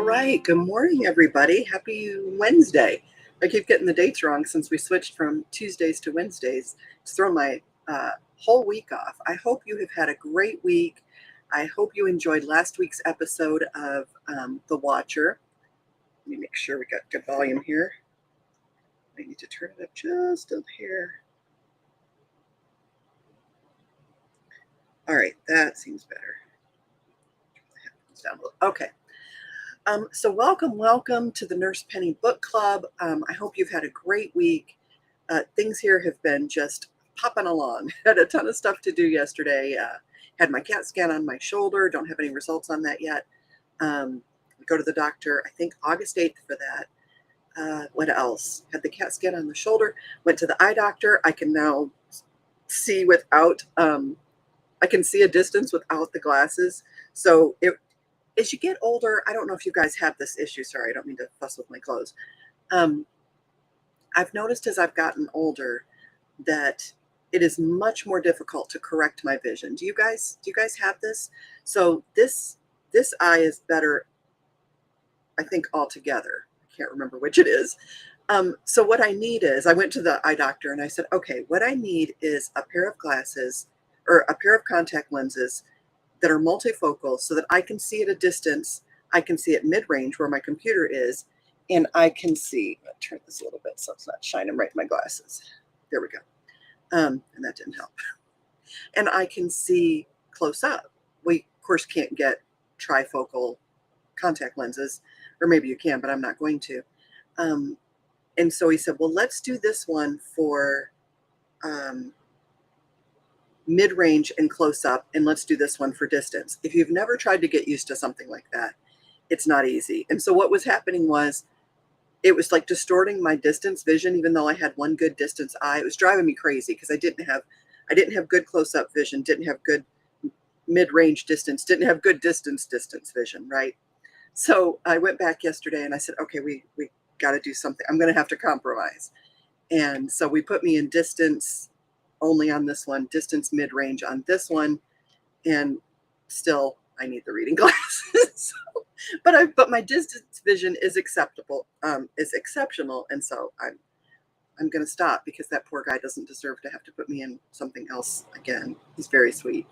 All right. Good morning, everybody. Happy Wednesday. I keep getting the dates wrong since we switched from Tuesdays to Wednesdays. It's thrown my whole week off. I hope you have had a great week. I hope you enjoyed last week's episode of The Watcher. Let me make sure we got good volume here. I need to turn it up just up here. All right, that seems better. Okay. So welcome to the Nurse Penny Book Club. I hope you've had a great week. Things here have been just popping along. Had a ton of stuff to do yesterday. Had my CAT scan on my shoulder. Don't have any results on that yet. Go to the doctor, I think August 8th for that. What else? Had the CAT scan on the shoulder. Went to the eye doctor. I can now see without, I can see a distance without the glasses. So as you get older, I don't know if you guys have this issue. Sorry, I don't mean to fuss with my clothes. I've noticed as I've gotten older that it is much more difficult to correct my vision. Do you guys have this? So this eye is better, I think, altogether. I can't remember which it is. So what I need is, I went to the eye doctor and I said, okay, what I need is a pair of glasses or a pair of contact lenses that are multifocal so that I can see at a distance. I can see at mid-range where my computer is, and I can see, I'll turn this a little bit so it's not shining right in my glasses. There we go. And that didn't help. And I can see close up. We, of course, can't get trifocal contact lenses, or maybe you can, but I'm not going to. And so he said, well, let's do this one for mid-range and close up, and let's do this one for distance. If you've never tried to get used to something like that, it's not easy. And so what was happening was, it was like distorting my distance vision, even though I had one good distance eye. It was driving me crazy because I didn't have good close-up vision, didn't have good mid-range distance, didn't have good distance vision, right? So I went back yesterday and I said, okay, we got to do something. I'm going to have to compromise. And so we put me in distance only on this one, distance mid-range on this one, and still I need the reading glasses. but my distance vision is acceptable, is exceptional, and so I'm going to stop because that poor guy doesn't deserve to have to put me in something else again. He's very sweet.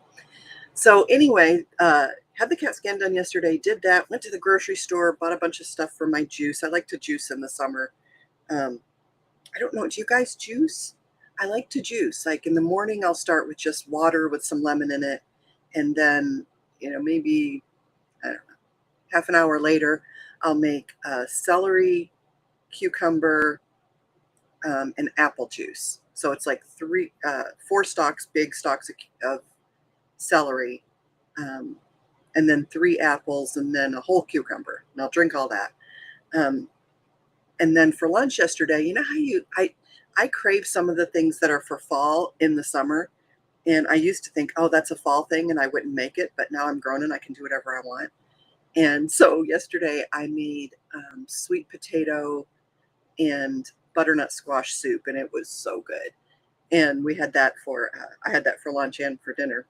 So anyway, had the CAT scan done yesterday, did that, went to the grocery store, bought a bunch of stuff for my juice. I like to juice in the summer. I don't know, do you guys juice? I like to juice. Like in the morning, I'll start with just water with some lemon in it. And then, maybe, I don't know, half an hour later, I'll make celery, cucumber, and apple juice. So it's like 4 stalks, big stalks of celery, and then 3 apples, and then a whole cucumber. And I'll drink all that. And then for lunch yesterday, you know how I crave some of the things that are for fall in the summer. And I used to think, oh, that's a fall thing, and I wouldn't make it. But now I'm grown and I can do whatever I want. And so yesterday I made sweet potato and butternut squash soup, and it was so good. And we had that for, I had that for lunch and for dinner,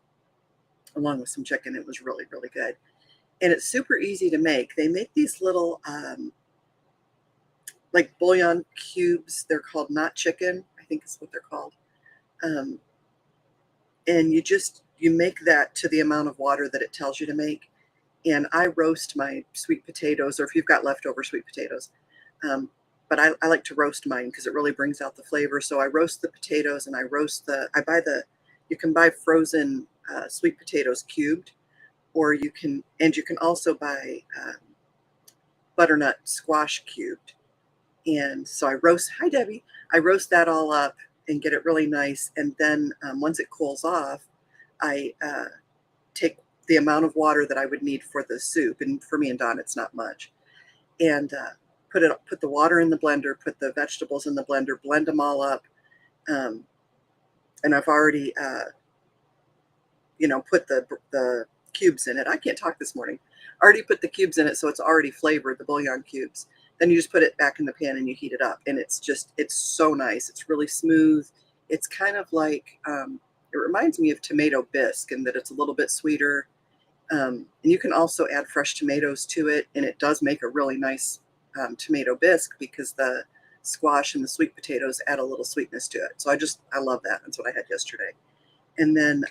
along with some chicken. It was really, really good. And it's super easy to make. They make these little, like bouillon cubes. They're called not chicken, I think is what they're called. And you make that to the amount of water that it tells you to make. And I roast my sweet potatoes, or if you've got leftover sweet potatoes. But I like to roast mine because it really brings out the flavor. So I roast the potatoes, and you can buy frozen sweet potatoes cubed, or you can also buy butternut squash cubed. And so hi Debbie, I roast that all up and get it really nice. And then once it cools off, I take the amount of water that I would need for the soup. And for me and Don, it's not much. And put the water in the blender, put the vegetables in the blender, blend them all up. And I've already, put the cubes in it. I can't talk this morning. Already put the cubes in it, so it's already flavored, the bouillon cubes. Then you just put it back in the pan and you heat it up. And it's so nice. It's really smooth. It's kind of like, it reminds me of tomato bisque in that it's a little bit sweeter. And you can also add fresh tomatoes to it, and it does make a really nice tomato bisque because the squash and the sweet potatoes add a little sweetness to it. So I love that. That's what I had yesterday. And then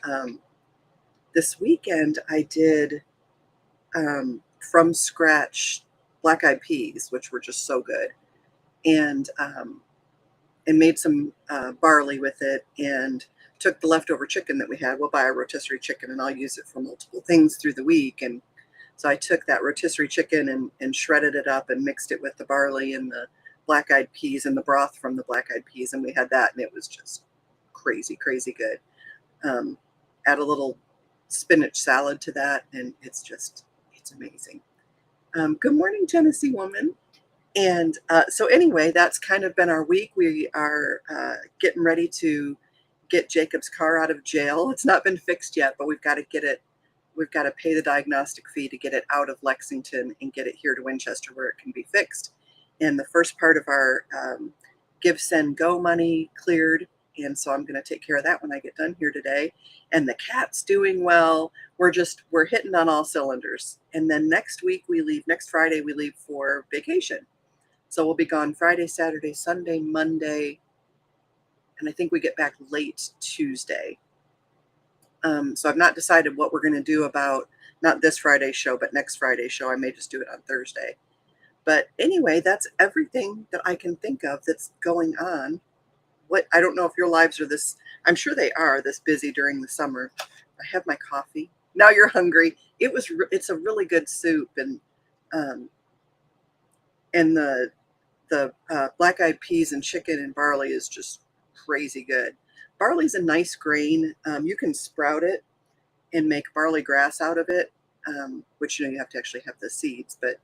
this weekend I did from scratch black eyed peas, which were just so good, and made some barley with it, and took the leftover chicken that we had. We'll buy a rotisserie chicken, and I'll use it for multiple things through the week. And so I took that rotisserie chicken and shredded it up and mixed it with the barley and the black eyed peas and the broth from the black eyed peas, and we had that, and it was just crazy, crazy good. Add a little spinach salad to that, and it's amazing. Good morning, Tennessee woman. And so anyway, that's kind of been our week. We are getting ready to get Jacob's car out of jail. It's not been fixed yet, but we've got to get it. We've got to pay the diagnostic fee to get it out of Lexington and get it here to Winchester where it can be fixed. And the first part of our Give, Send, Go money cleared. And so I'm going to take care of that when I get done here today. And the cat's doing well. We're hitting on all cylinders. And then next Friday, we leave for vacation. So we'll be gone Friday, Saturday, Sunday, Monday, and I think we get back late Tuesday. So I've not decided what we're going to do about, not this Friday's show, but next Friday's show. I may just do it on Thursday. But anyway, that's everything that I can think of that's going on. I don't know if your lives are this, I'm sure they are this busy during the summer. I have my coffee. Now you're hungry. It's a really good soup, and the black-eyed peas and chicken and barley is just crazy good. Barley's a nice grain. You can sprout it and make barley grass out of it, which you have to actually have the seeds, but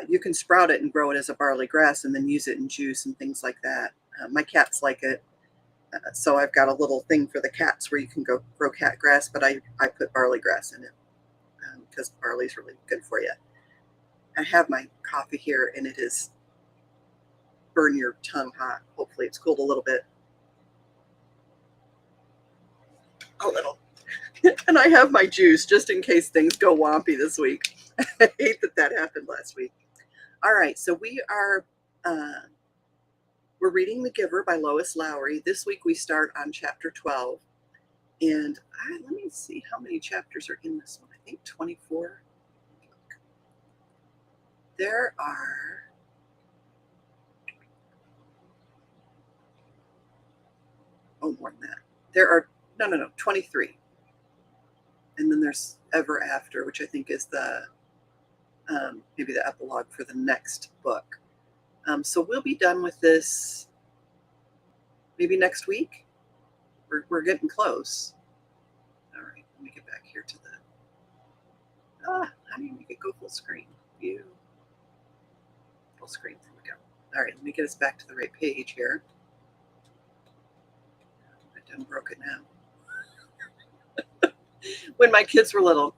you can sprout it and grow it as a barley grass and then use it in juice and things like that. My cats like it, so I've got a little thing for the cats where you can go grow cat grass, but I put barley grass in it because barley's really good for you. I have my coffee here, and it is burn your tongue hot. Hopefully it's cooled a little bit. A little. And I have my juice just in case things go wompy this week. I hate that happened last week. All right, so we're reading The Giver by Lois Lowry. This week we start on chapter 12. And let me see how many chapters are in this one. I think 24. There are more than that. There are, no, 23. And then there's Ever After, which I think is maybe the epilogue for the next book. So we'll be done with this maybe next week. We're getting close. All right, let me get back here to how do you make it go full screen? View. Full screen, there we go. All right, let me get us back to the right page here. I done broke it now. When my kids were little,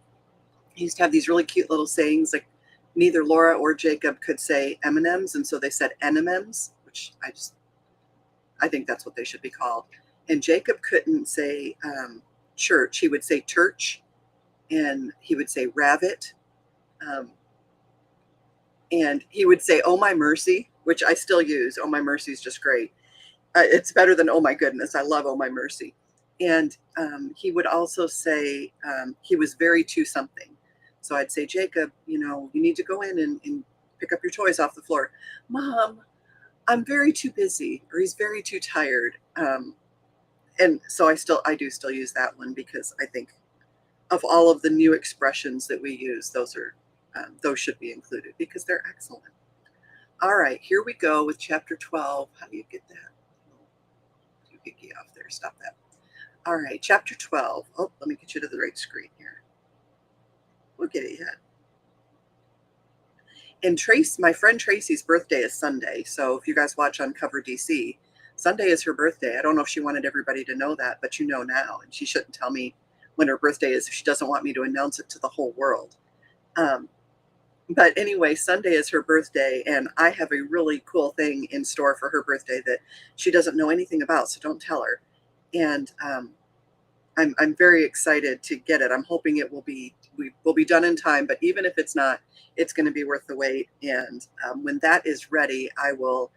I used to have these really cute little sayings, like neither Laura or Jacob could say M&Ms, and so they said N-M-Ms, which I think that's what they should be called. And Jacob couldn't say church. He would say church, and he would say rabbit. And he would say, oh, my mercy, which I still use. Oh, my mercy is just great. It's better than oh, my goodness. I love oh, my mercy. And he would also say he was very to something. So I'd say, Jacob, you need to go in and pick up your toys off the floor. Mom, I'm very too busy, or he's very too tired. And so I do still use that one, because I think of all of the new expressions that we use, those should be included because they're excellent. All right, here we go with chapter 12. How do you get that? Too picky off there. Stop that. All right, chapter 12. Oh, let me get you to the right screen here. We'll get it yet. And my friend Tracy's birthday is Sunday. So if you guys watch Uncover DC, Sunday is her birthday. I don't know if she wanted everybody to know that, but you know now. And she shouldn't tell me when her birthday is if she doesn't want me to announce it to the whole world. But anyway, Sunday is her birthday, and I have a really cool thing in store for her birthday that she doesn't know anything about, so don't tell her. And I'm very excited to get it. I'm hoping we will be done in time, but even if it's not, it's going to be worth the wait. And when that is ready, I will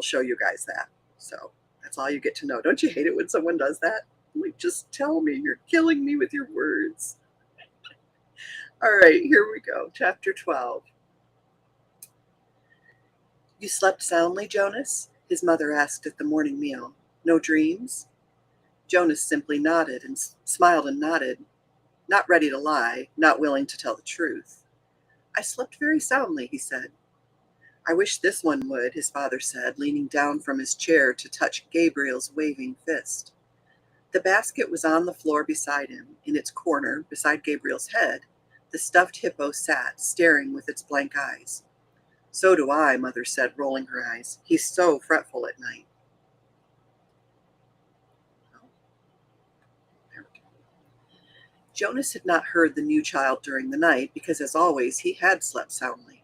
show you guys that. So that's all you get to know. Don't you hate it when someone does that? Like, just tell me. You're killing me with your words. All right, here we go. Chapter 12. You slept soundly, Jonas? His mother asked at the morning meal. No dreams? Jonas simply nodded and smiled and nodded, not ready to lie, not willing to tell the truth. I slept very soundly, he said. I wish this one would, his father said, leaning down from his chair to touch Gabriel's waving fist. The basket was on the floor beside him. In its corner, beside Gabriel's head, the stuffed hippo sat, staring with its blank eyes. So do I, Mother said, rolling her eyes. He's so fretful at night. Jonas had not heard the new child during the night because, as always, he had slept soundly.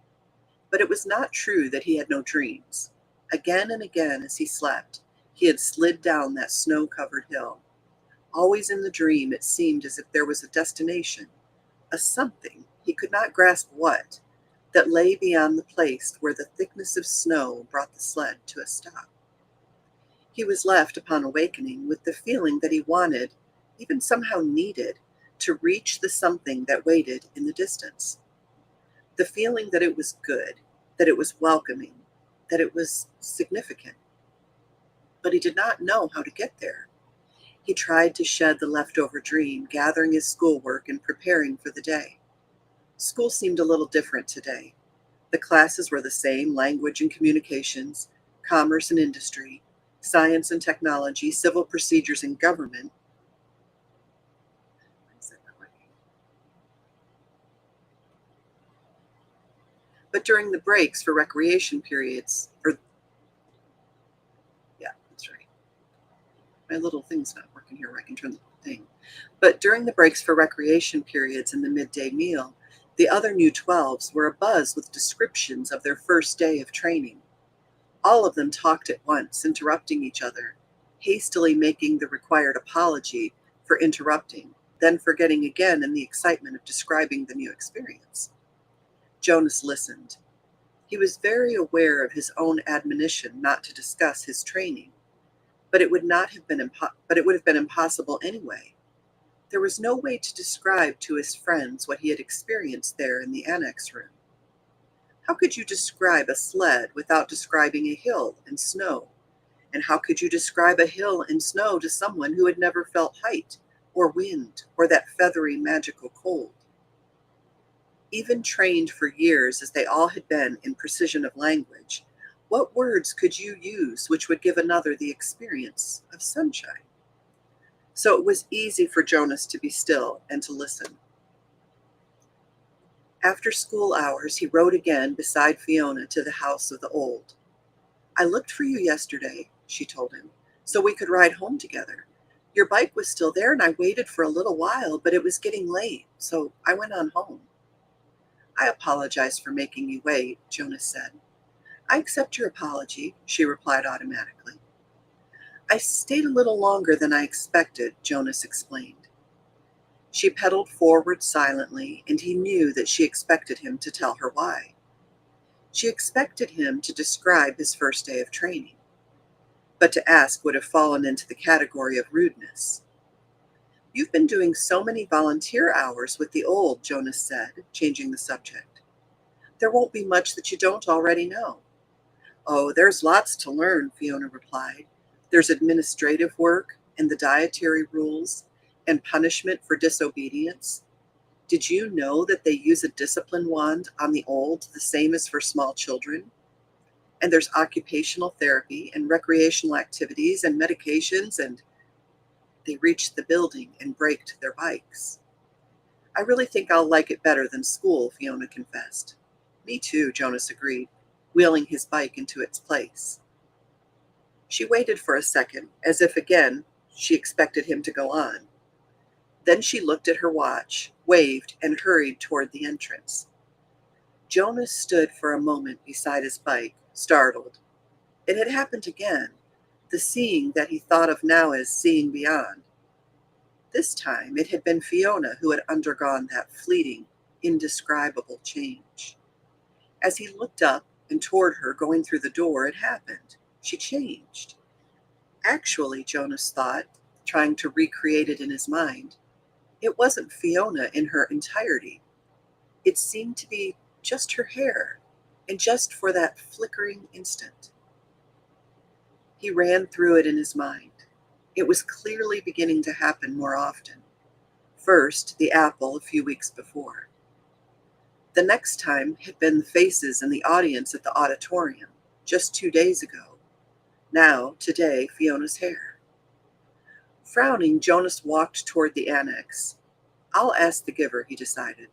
But it was not true that he had no dreams. Again and again, as he slept, he had slid down that snow-covered hill. Always in the dream, it seemed as if there was a destination, a something, he could not grasp what, that lay beyond the place where the thickness of snow brought the sled to a stop. He was left, upon awakening, with the feeling that he wanted, even somehow needed, to reach the something that waited in the distance. The feeling that it was good, that it was welcoming, that it was significant. But he did not know how to get there. He tried to shed the leftover dream, gathering his schoolwork and preparing for the day. School seemed a little different today. The classes were the same: language and communications, commerce and industry, science and technology, civil procedures and government. But during the breaks for recreation periods, that's right. My little thing's not working here where I can turn the thing. But during the breaks for recreation periods and the midday meal, the other new 12s were abuzz with descriptions of their first day of training. All of them talked at once, interrupting each other, hastily making the required apology for interrupting, then forgetting again in the excitement of describing the new experience. Jonas listened. He was very aware of his own admonition not to discuss his training, but it would have been impossible anyway. There was no way to describe to his friends what he had experienced there in the annex room. How could you describe a sled without describing a hill and snow? And how could you describe a hill and snow to someone who had never felt height or wind or that feathery magical cold? Even trained for years as they all had been in precision of language, what words could you use which would give another the experience of sunshine? So it was easy for Jonas to be still and to listen. After school hours, he rode again beside Fiona to the house of the old. I looked for you yesterday, she told him, so we could ride home together. Your bike was still there and I waited for a little while, but it was getting late, so I went on home. I apologize for making you wait, Jonas said. I accept your apology, she replied automatically. I stayed a little longer than I expected, Jonas explained. She pedaled forward silently, and he knew that she expected him to tell her why. She expected him to describe his first day of training, but to ask would have fallen into the category of rudeness. You've been doing so many volunteer hours with the old, Jonas said, changing the subject. There won't be much that you don't already know. Oh, there's lots to learn, Fiona replied. There's administrative work and the dietary rules and punishment for disobedience. Did you know that they use a discipline wand on the old, the same as for small children? And there's occupational therapy and recreational activities and medications, and they reached the building and braked their bikes. I really think I'll like it better than school, Fiona confessed. Me too, Jonas agreed, wheeling his bike into its place. She waited for a second, as if again she expected him to go on. Then she looked at her watch, waved, and hurried toward the entrance. Jonas stood for a moment beside his bike, startled. It had happened again, the seeing that he thought of now as seeing beyond. This time it had been Fiona who had undergone that fleeting, indescribable change. As he looked up and toward her going through the door, it happened. She changed. Actually, Jonas thought, trying to recreate it in his mind, it wasn't Fiona in her entirety. It seemed to be just her hair, and just for that flickering instant. He ran through it in his mind. It was clearly beginning to happen more often. First, the apple a few weeks before. The next time had been the faces in the audience at the auditorium, just 2 days ago. Now, today, Fiona's hair. Frowning, Jonas walked toward the annex. I'll ask the giver, he decided.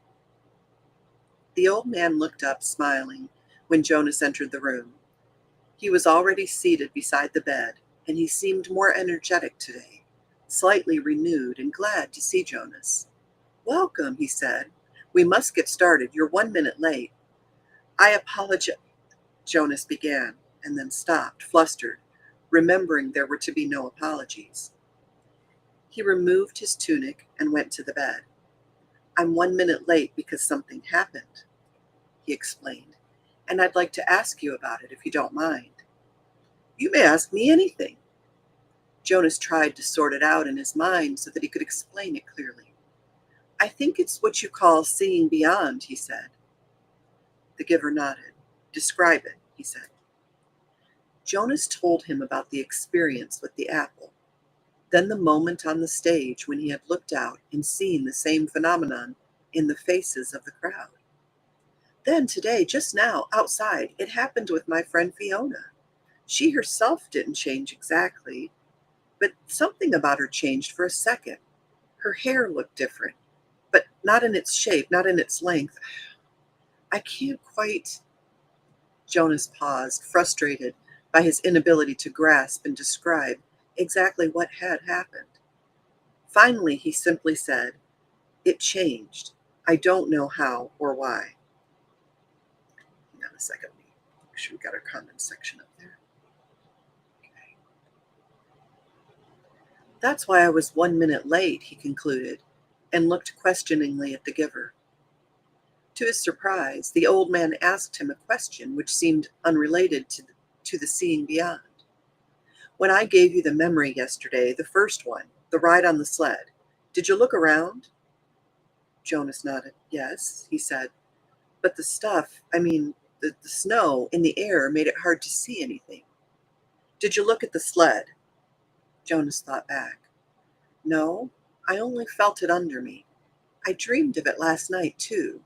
The old man looked up, smiling, when Jonas entered the room. He was already seated beside the bed, and he seemed more energetic today, slightly renewed and glad to see Jonas. Welcome, he said. We must get started. You're 1 minute late. I apologize, Jonas began, and then stopped, flustered, remembering there were to be no apologies. He removed his tunic and went to the bed. I'm 1 minute late because something happened, he explained, and I'd like to ask you about it if you don't mind. You may ask me anything. Jonas tried to sort it out in his mind so that he could explain it clearly. I think it's what you call seeing beyond, he said. The giver nodded. Describe it, he said. Jonas told him about the experience with the apple, then the moment on the stage when he had looked out and seen the same phenomenon in the faces of the crowd. Then today, just now, outside, it happened with my friend Fiona. She herself didn't change exactly, but something about her changed for a second. Her hair looked different, but not in its shape, not in its length. I can't quite... Jonas paused, frustrated by his inability to grasp and describe exactly what had happened. Finally, he simply said, It changed. I don't know how or why. Hang on a second. Make sure we got our comment section up there. Okay. That's why I was 1 minute late, he concluded, and looked questioningly at the giver. To his surprise, the old man asked him a question which seemed unrelated to the seeing beyond. When I gave you the memory yesterday, the first one, the ride on the sled, did you look around? Jonas nodded. Yes, he said. But the stuff, the snow in the air made it hard to see anything. Did you look at the sled? Jonas thought back. No, I only felt it under me. I dreamed of it last night, too.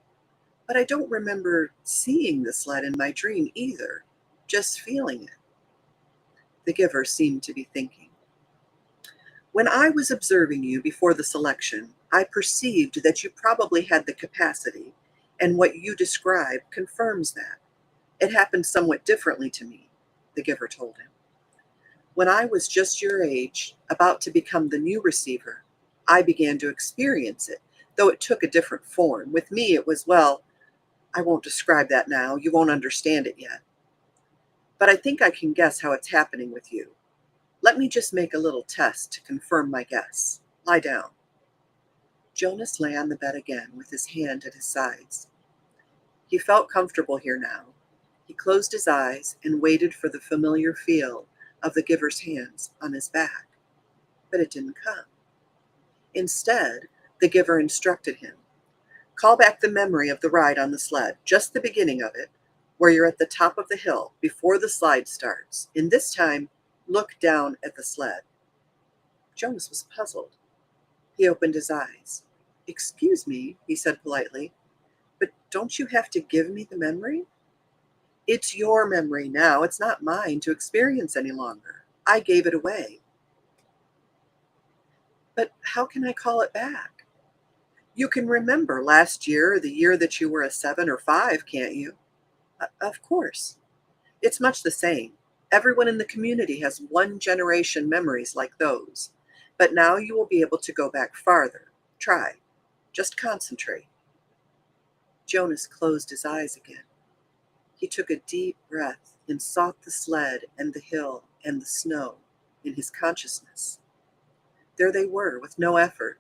But I don't remember seeing the sled in my dream either, just feeling it. The giver seemed to be thinking. When I was observing you before the selection, I perceived that you probably had the capacity, and what you describe confirms that. It happened somewhat differently to me, the giver told him. When I was just your age, about to become the new receiver, I began to experience it, though it took a different form. With me, it was, well, I won't describe that now. You won't understand it yet. But I think I can guess how it's happening with you. Let me just make a little test to confirm my guess. Lie down. Jonas lay on the bed again with his hand at his sides. He felt comfortable here now. He closed his eyes and waited for the familiar feel of the giver's hands on his back. But it didn't come. Instead, the giver instructed him. Call back the memory of the ride on the sled, just the beginning of it, where you're at the top of the hill before the slide starts. And this time, look down at the sled. Jonas was puzzled. He opened his eyes. Excuse me, he said politely, but don't you have to give me the memory? It's your memory now. It's not mine to experience any longer. I gave it away. But how can I call it back? You can remember last year or the year that you were a 7 or 5, can't you? Of course. It's much the same. Everyone in the community has one generation memories like those. But now you will be able to go back farther. Try. Just concentrate. Jonas closed his eyes again. He took a deep breath and sought the sled and the hill and the snow in his consciousness. there they were, with no effort.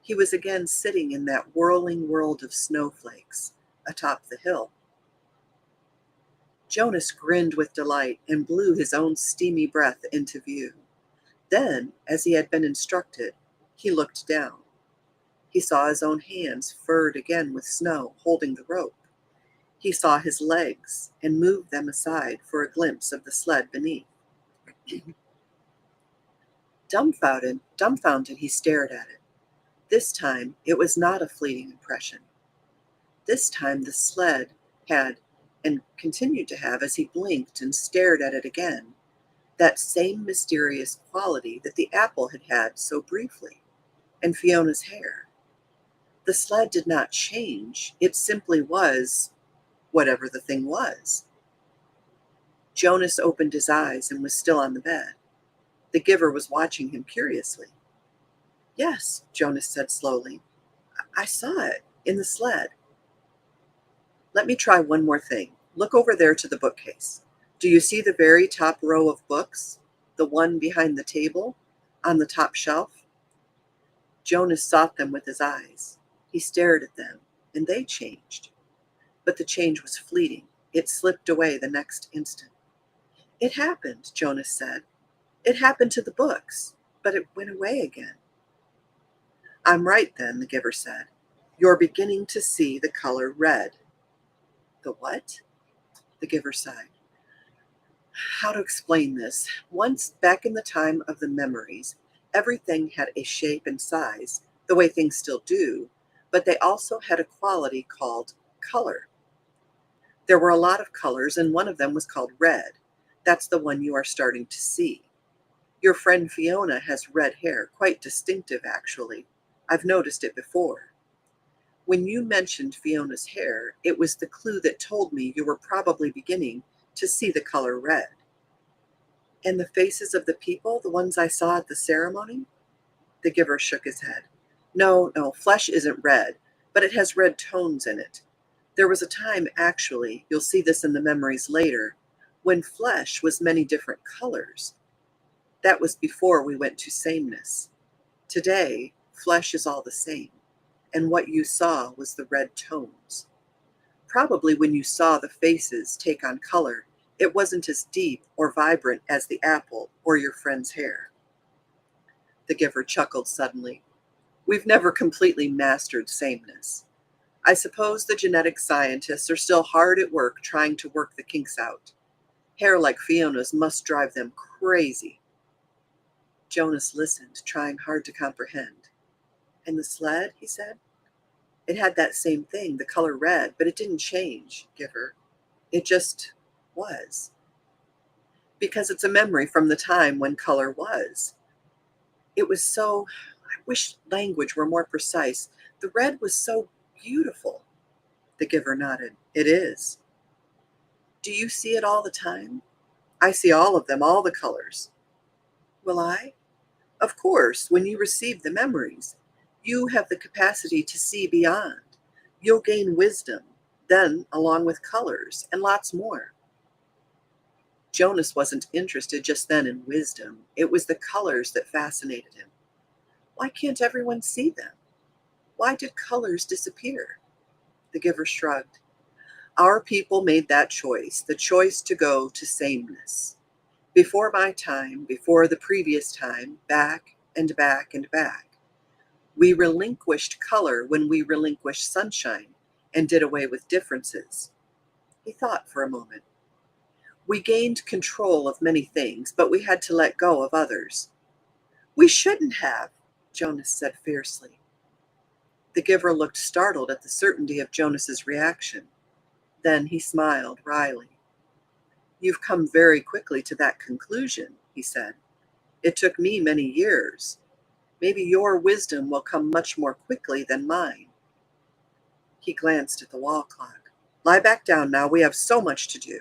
He was again sitting in that whirling world of snowflakes atop the hill. Jonas grinned with delight and blew his own steamy breath into view. Then, as he had been instructed, he looked down. He saw his own hands furred again with snow, holding the rope. He saw his legs and moved them aside for a glimpse of the sled beneath. Dumbfounded, he stared at it. This time, it was not a fleeting impression. This time, the sled had, and continued to have as he blinked and stared at it again, that same mysterious quality that the apple had had so briefly, and Fiona's hair. The sled did not change. It simply was whatever the thing was. Jonas opened his eyes and was still on the bed. The giver was watching him curiously. Yes, Jonas said slowly. I saw it in the sled. Let me try one more thing. Look over there to the bookcase. Do you see the very top row of books? The one behind the table? On the top shelf? Jonas sought them with his eyes. He stared at them, and they changed. But the change was fleeting. It slipped away the next instant. It happened, Jonas said. It happened to the books, but it went away again. I'm right then, the giver said. You're beginning to see the color red. The what? The giver sighed. How to explain this? Once, back in the time of the memories, everything had a shape and size, the way things still do, but they also had a quality called color. There were a lot of colors, and one of them was called red. That's the one you are starting to see. Your friend Fiona has red hair, quite distinctive, actually. I've noticed it before. When you mentioned Fiona's hair, it was the clue that told me you were probably beginning to see the color red. And the faces of the people, the ones I saw at the ceremony? The giver shook his head. No, flesh isn't red, but it has red tones in it. There was a time, actually, you'll see this in the memories later, when flesh was many different colors. That was before we went to sameness. Today, flesh is all the same, and what you saw was the red tones. Probably when you saw the faces take on color, it wasn't as deep or vibrant as the apple or your friend's hair. The giver chuckled suddenly. We've never completely mastered sameness. I suppose the genetic scientists are still hard at work trying to work the kinks out. Hair like Fiona's must drive them crazy. Jonas listened, trying hard to comprehend. And the sled, he said? It had that same thing, the color red, but it didn't change, giver. It just was. Because it's a memory from the time when color was. It was so, I wish language were more precise. The red was so beautiful. The giver nodded. It is. Do you see it all the time? I see all of them, all the colors. Will I? Of course, when you receive the memories, you have the capacity to see beyond. You'll gain wisdom, then along with colors and lots more. Jonas wasn't interested just then in wisdom. It was the colors that fascinated him. Why can't everyone see them? Why did colors disappear? The giver shrugged. Our people made that choice, the choice to go to sameness. Before my time, before the previous time, back and back and back. We relinquished color when we relinquished sunshine and did away with differences. He thought for a moment. We gained control of many things, but we had to let go of others. We shouldn't have, Jonas said fiercely. The giver looked startled at the certainty of Jonas's reaction. Then he smiled wryly. You've come very quickly to that conclusion, he said. It took me many years. Maybe your wisdom will come much more quickly than mine. He glanced at the wall clock. Lie back down now, we have so much to do.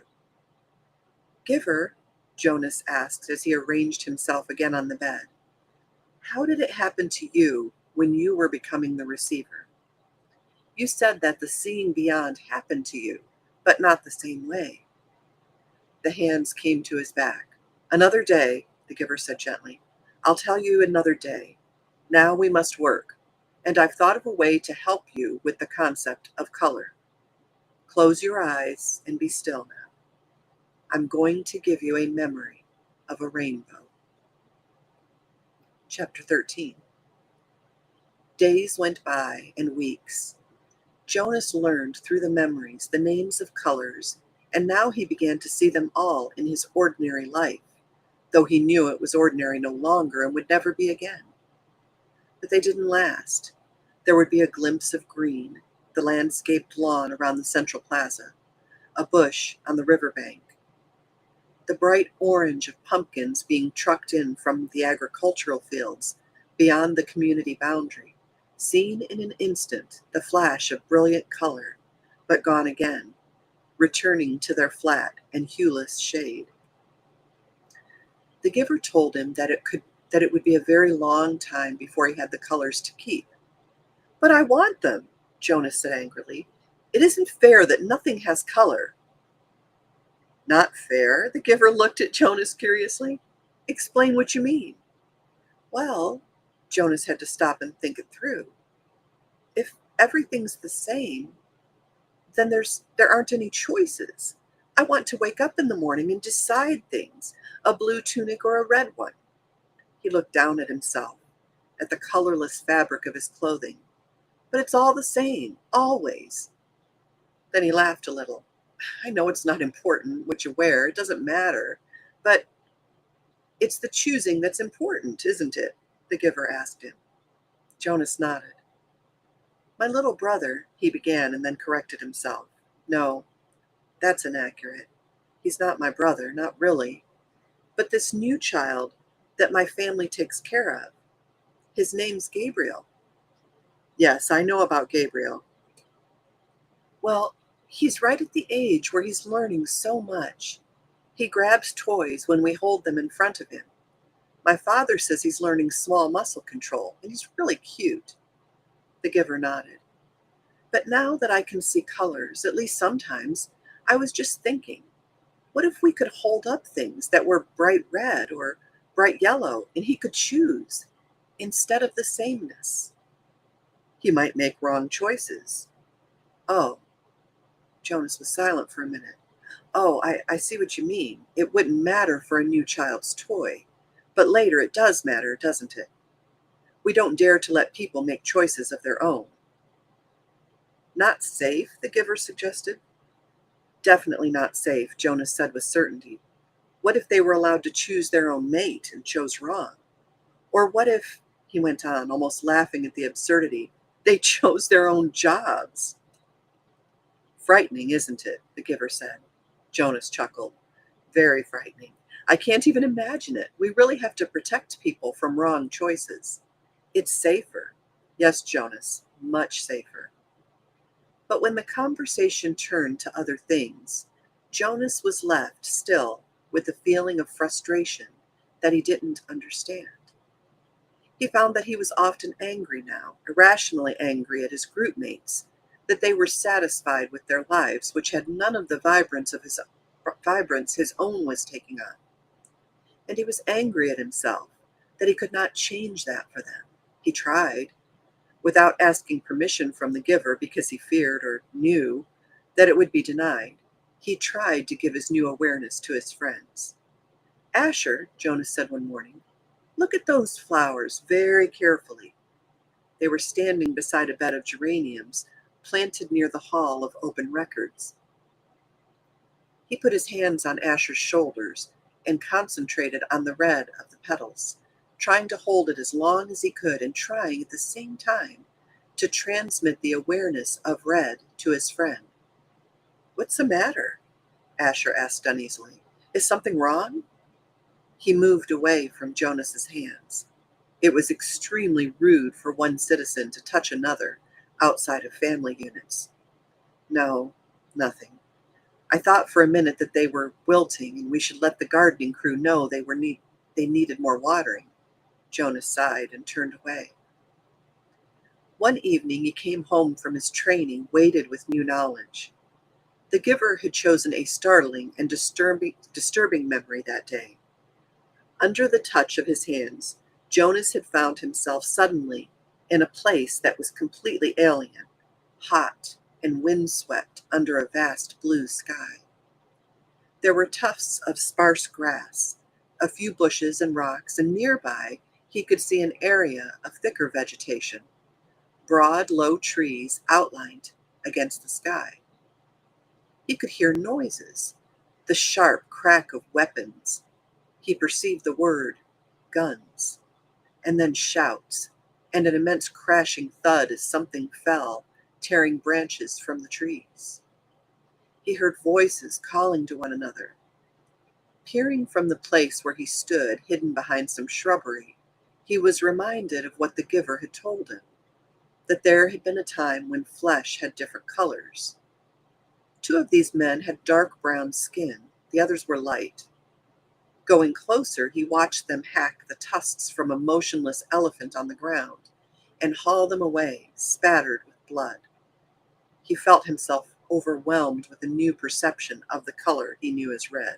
Giver, Jonas asked as he arranged himself again on the bed, how did it happen to you when you were becoming the receiver? You said that the seeing beyond happened to you, but not the same way. The hands came to his back. Another day, the giver said gently. I'll tell you another day. Now we must work, and I've thought of a way to help you with the concept of color. Close your eyes and be still now. I'm going to give you a memory of a rainbow. Chapter 13. Days went by and weeks. Jonas learned through the memories the names of colors, and now he began to see them all in his ordinary life, though he knew it was ordinary no longer and would never be again. But they didn't last. There would be a glimpse of green, the landscaped lawn around the central plaza, a bush on the riverbank, the bright orange of pumpkins being trucked in from the agricultural fields beyond the community boundary, seen in an instant the flash of brilliant color, but gone again, returning to their flat and hueless shade. The giver told him that it would be a very long time before he had the colors to keep. But I want them, Jonas said angrily. It isn't fair that nothing has color. Not fair? The giver looked at Jonas curiously. Explain what you mean. Well, Jonas had to stop and think it through. If everything's the same, then there aren't any choices. I want to wake up in the morning and decide things, a blue tunic or a red one. He looked down at himself, at the colorless fabric of his clothing. But it's all the same, always. Then he laughed a little. I know it's not important what you wear, it doesn't matter, but it's the choosing that's important, isn't it? The giver asked him. Jonas nodded. My little brother, he began and then corrected himself. No, that's inaccurate. He's not my brother, not really. But this new child that my family takes care of, his name's Gabriel. Yes, I know about Gabriel. Well, he's right at the age where he's learning so much. He grabs toys when we hold them in front of him. My father says he's learning small muscle control, and he's really cute. The giver nodded. But now that I can see colors, at least sometimes, I was just thinking, what if we could hold up things that were bright red or bright yellow, and he could choose instead of the sameness? He might make wrong choices. Oh, Jonas was silent for a minute. Oh, I see what you mean. It wouldn't matter for a new child's toy. But later it does matter, doesn't it? We don't dare to let people make choices of their own. Not safe, the giver suggested. Definitely not safe, Jonas said with certainty. What if they were allowed to choose their own mate and chose wrong? Or what if, he went on, almost laughing at the absurdity, they chose their own jobs? Frightening, isn't it? The giver said. Jonas chuckled. Very frightening. I can't even imagine it. We really have to protect people from wrong choices. It's safer. Yes, Jonas, much safer. But when the conversation turned to other things, Jonas was left still with the feeling of frustration that he didn't understand. He found that he was often angry now, irrationally angry at his group mates, that they were satisfied with their lives, which had none of the vibrance his own was taking on. And he was angry at himself that he could not change that for them. He tried, without asking permission from the giver because he feared or knew that it would be denied. He tried to give his new awareness to his friends. Asher, Jonas said one morning, look at those flowers very carefully. They were standing beside a bed of geraniums planted near the hall of open records. He put his hands on Asher's shoulders and concentrated on the red of the petals, trying to hold it as long as he could and trying at the same time to transmit the awareness of red to his friend. What's the matter? Asher asked uneasily. Is something wrong? He moved away from Jonas's hands. It was extremely rude for one citizen to touch another outside of family units. No, nothing. I thought for a minute that they were wilting and we should let the gardening crew know they needed more watering. Jonas sighed and turned away. One evening he came home from his training weighted with new knowledge. The giver had chosen a startling and disturbing memory that day. Under the touch of his hands, Jonas had found himself suddenly in a place that was completely alien, hot and windswept under a vast blue sky. There were tufts of sparse grass, a few bushes and rocks, and nearby he could see an area of thicker vegetation, broad, low trees outlined against the sky. He could hear noises, the sharp crack of weapons. He perceived the word guns, and then shouts, and an immense crashing thud as something fell, tearing branches from the trees. He heard voices calling to one another. Peering from the place where he stood, hidden behind some shrubbery, he was reminded of what the giver had told him, that there had been a time when flesh had different colors. Two of these men had dark brown skin, the others were light. Going closer, he watched them hack the tusks from a motionless elephant on the ground and haul them away, spattered with blood. He felt himself overwhelmed with a new perception of the color he knew as red.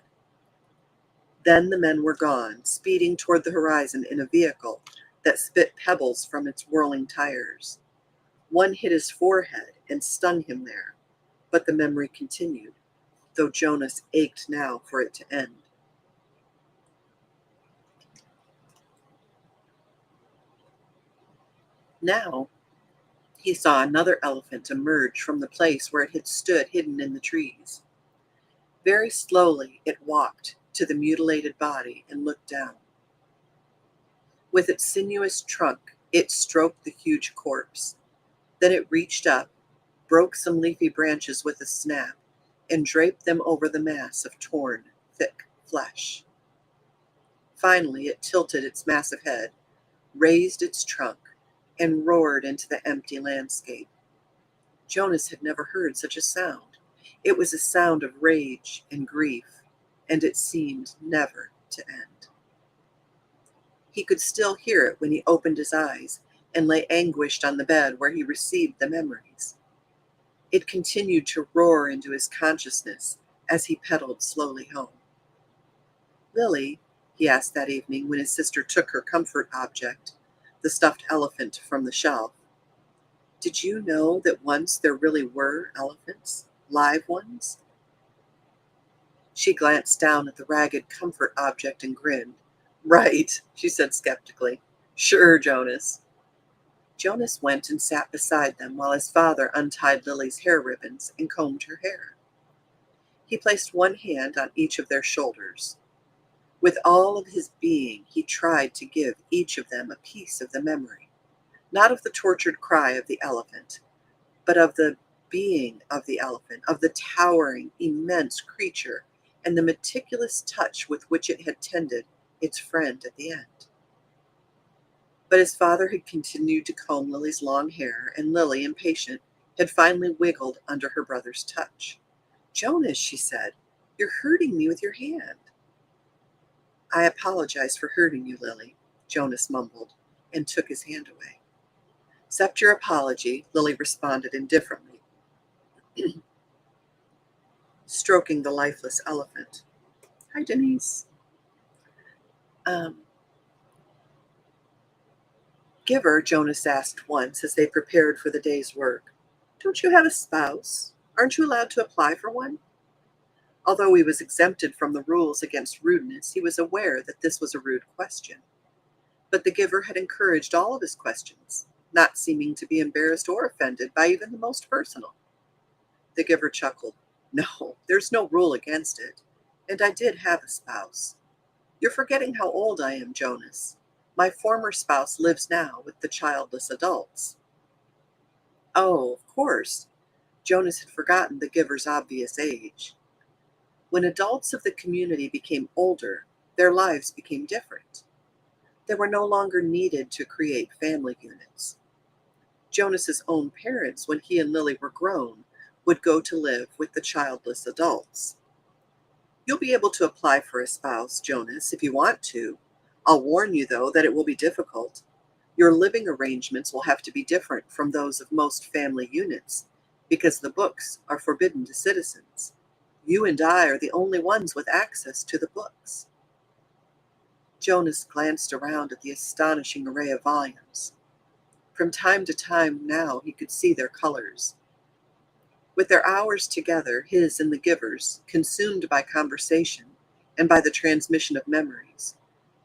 Then the men were gone, speeding toward the horizon in a vehicle that spit pebbles from its whirling tires. One hit his forehead and stung him there, but the memory continued, though Jonas ached now for it to end. Now he saw another elephant emerge from the place where it had stood hidden in the trees. Very slowly it walked to the mutilated body and looked down. With its sinuous trunk, it stroked the huge corpse. Then it reached up, broke some leafy branches with a snap, and draped them over the mass of torn, thick flesh. Finally, it tilted its massive head, raised its trunk, and roared into the empty landscape. Jonas had never heard such a sound. It was a sound of rage and grief, and it seemed never to end. He could still hear it when he opened his eyes and lay anguished on the bed where he received the memories. It continued to roar into his consciousness as he pedaled slowly home. "Lily," he asked that evening when his sister took her comfort object, the stuffed elephant, from the shelf, "did you know that once there really were elephants, live ones?" She glanced down at the ragged comfort object and grinned. "Right," she said skeptically. "Sure, Jonas." Jonas went and sat beside them while his father untied Lily's hair ribbons and combed her hair. He placed one hand on each of their shoulders. With all of his being, he tried to give each of them a piece of the memory, not of the tortured cry of the elephant, but of the being of the elephant, of the towering, immense creature, and the meticulous touch with which it had tended its friend at the end. But his father had continued to comb Lily's long hair, and Lily, impatient, had finally wiggled under her brother's touch. "Jonas," she said, "you're hurting me with your hand." "I apologize for hurting you, Lily," Jonas mumbled, and took his hand away. "Accept your apology," Lily responded indifferently, stroking the lifeless elephant. "Hi, Denise." "Giver," Jonas asked once as they prepared for the day's work, "don't you have a spouse? Aren't you allowed to apply for one?" Although he was exempted from the rules against rudeness, he was aware that this was a rude question. But the giver had encouraged all of his questions, not seeming to be embarrassed or offended by even the most personal. The giver chuckled. "No, there's no rule against it. And I did have a spouse. You're forgetting how old I am, Jonas. My former spouse lives now with the childless adults." Oh, of course. Jonas had forgotten the giver's obvious age. When adults of the community became older, their lives became different. They were no longer needed to create family units. Jonas's own parents, when he and Lily were grown, would go to live with the childless adults. "You'll be able to apply for a spouse, Jonas, if you want to. I'll warn you, though, that it will be difficult. Your living arrangements will have to be different from those of most family units, because the books are forbidden to citizens. You and I are the only ones with access to the books." Jonas glanced around at the astonishing array of volumes. From time to time now he could see their colors. With their hours together, his and the giver's, consumed by conversation and by the transmission of memories,